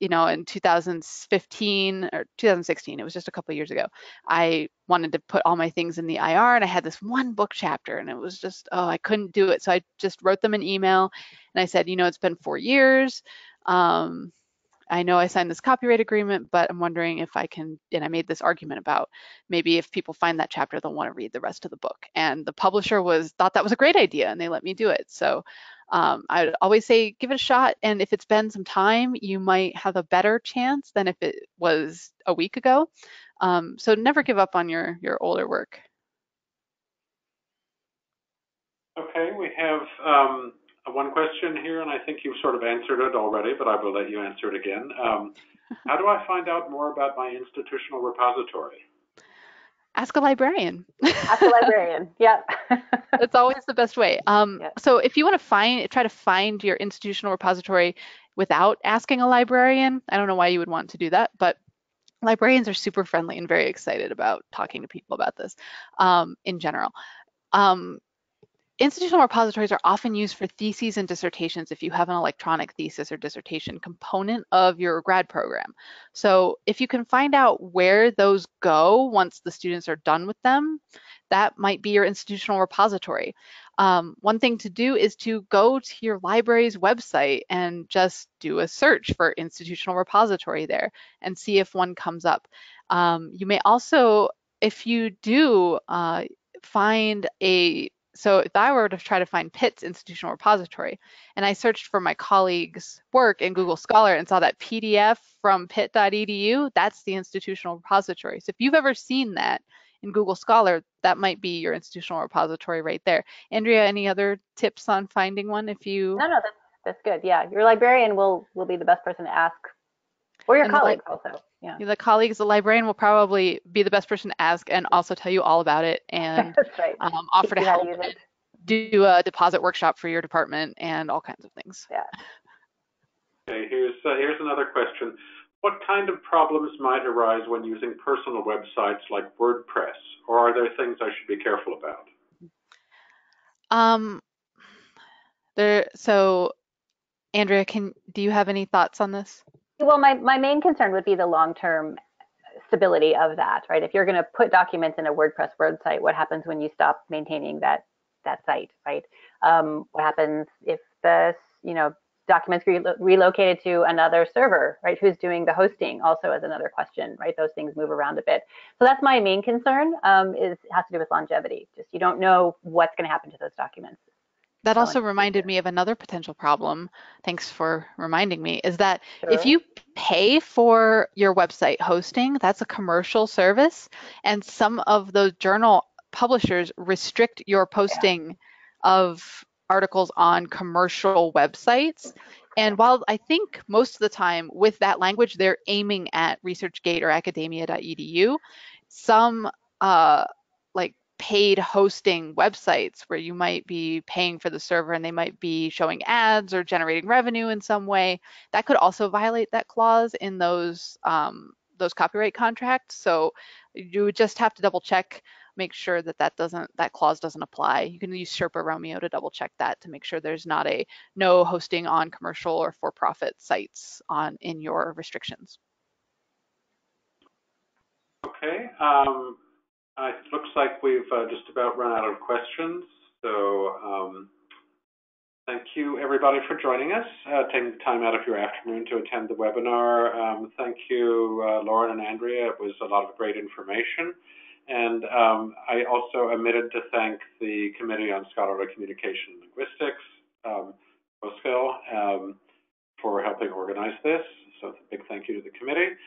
Speaker 3: In 2015 or 2016, it was just a couple of years ago, I wanted to put all my things in the IR, and I had this one book chapter, and it was just, I couldn't do it. So I just wrote them an email, and I said, it's been 4 years. I know I signed this copyright agreement, but I'm wondering if I can, and I made this argument about maybe if people find that chapter, they'll want to read the rest of the book. And the publisher thought that was a great idea, and they let me do it. So I would always say, give it a shot. And if it's been some time, you might have a better chance than if it was a week ago. So never give up on your older work.
Speaker 1: Okay, we have one question here, and I think you've sort of answered it already, but I will let you answer it again. How do I find out more about my institutional repository?
Speaker 3: Ask a librarian.
Speaker 2: Ask a librarian. Yep.
Speaker 3: It's always the best way.
Speaker 2: Yep.
Speaker 3: So if you want to try to find your institutional repository without asking a librarian, I don't know why you would want to do that, but librarians are super friendly and very excited about talking to people about this in general. Institutional repositories are often used for theses and dissertations if you have an electronic thesis or dissertation component of your grad program. So if you can find out where those go once the students are done with them, that might be your institutional repository. One thing to do is to go to your library's website and just do a search for institutional repository there and see if one comes up. You may also, if you do so if I were to try to find Pitt's institutional repository, and I searched for my colleague's work in Google Scholar and saw that PDF from pitt.edu, that's the institutional repository. So if you've ever seen that in Google Scholar, that might be your institutional repository right there. Andrea, any other tips on finding one if you?
Speaker 2: No, that's good. Yeah, your librarian will be the best person to ask, or your colleagues also. Yeah.
Speaker 3: The colleagues, the librarian will probably be the best person to ask and also tell you all about it and
Speaker 2: that's right.
Speaker 3: Offer to help do a deposit workshop for your department and all kinds of things.
Speaker 2: Yeah.
Speaker 1: Okay, here's another question. What kind of problems might arise when using personal websites like WordPress, or are there things I should be careful about?
Speaker 3: So, Andrea, do you have any thoughts on this?
Speaker 2: Well, my main concern would be the long-term stability of that, right? If you're going to put documents in a WordPress website, what happens when you stop maintaining that site, right? What happens if the documents relocated to another server, right? Who's doing the hosting also is another question, right? Those things move around a bit. So that's my main concern, has to do with longevity. Just you don't know what's going to happen to those documents.
Speaker 3: That also reminded me of another potential problem, thanks for reminding me, is that if
Speaker 2: Sure.
Speaker 3: you pay for your website hosting, that's a commercial service, and some of those journal publishers restrict your posting of articles on commercial websites. And while I think most of the time with that language, they're aiming at ResearchGate or academia.edu, some like paid hosting websites where you might be paying for the server and they might be showing ads or generating revenue in some way, that could also violate that clause in those copyright contracts. So you would just have to double check, make sure that that clause doesn't apply. You can use SherpaRomeo to double check that to make sure there's not a no hosting on commercial or for-profit sites in your restrictions.
Speaker 1: Okay. It looks like we've just about run out of questions. So thank you, everybody, for joining us, taking time out of your afternoon to attend the webinar. Thank you, Lauren and Andrea. It was a lot of great information. And I also omitted to thank the Committee on Scholarly Communication and Linguistics, POSCO, for helping organize this. So a big thank you to the committee.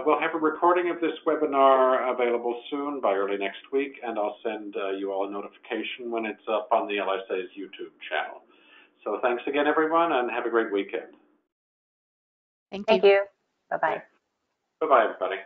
Speaker 1: We'll have a recording of this webinar available soon by early next week, and I'll send you all a notification when it's up on the LSA's YouTube channel. So thanks again, everyone, and have a great weekend.
Speaker 2: Thank you. Bye-bye.
Speaker 1: Bye-bye, everybody.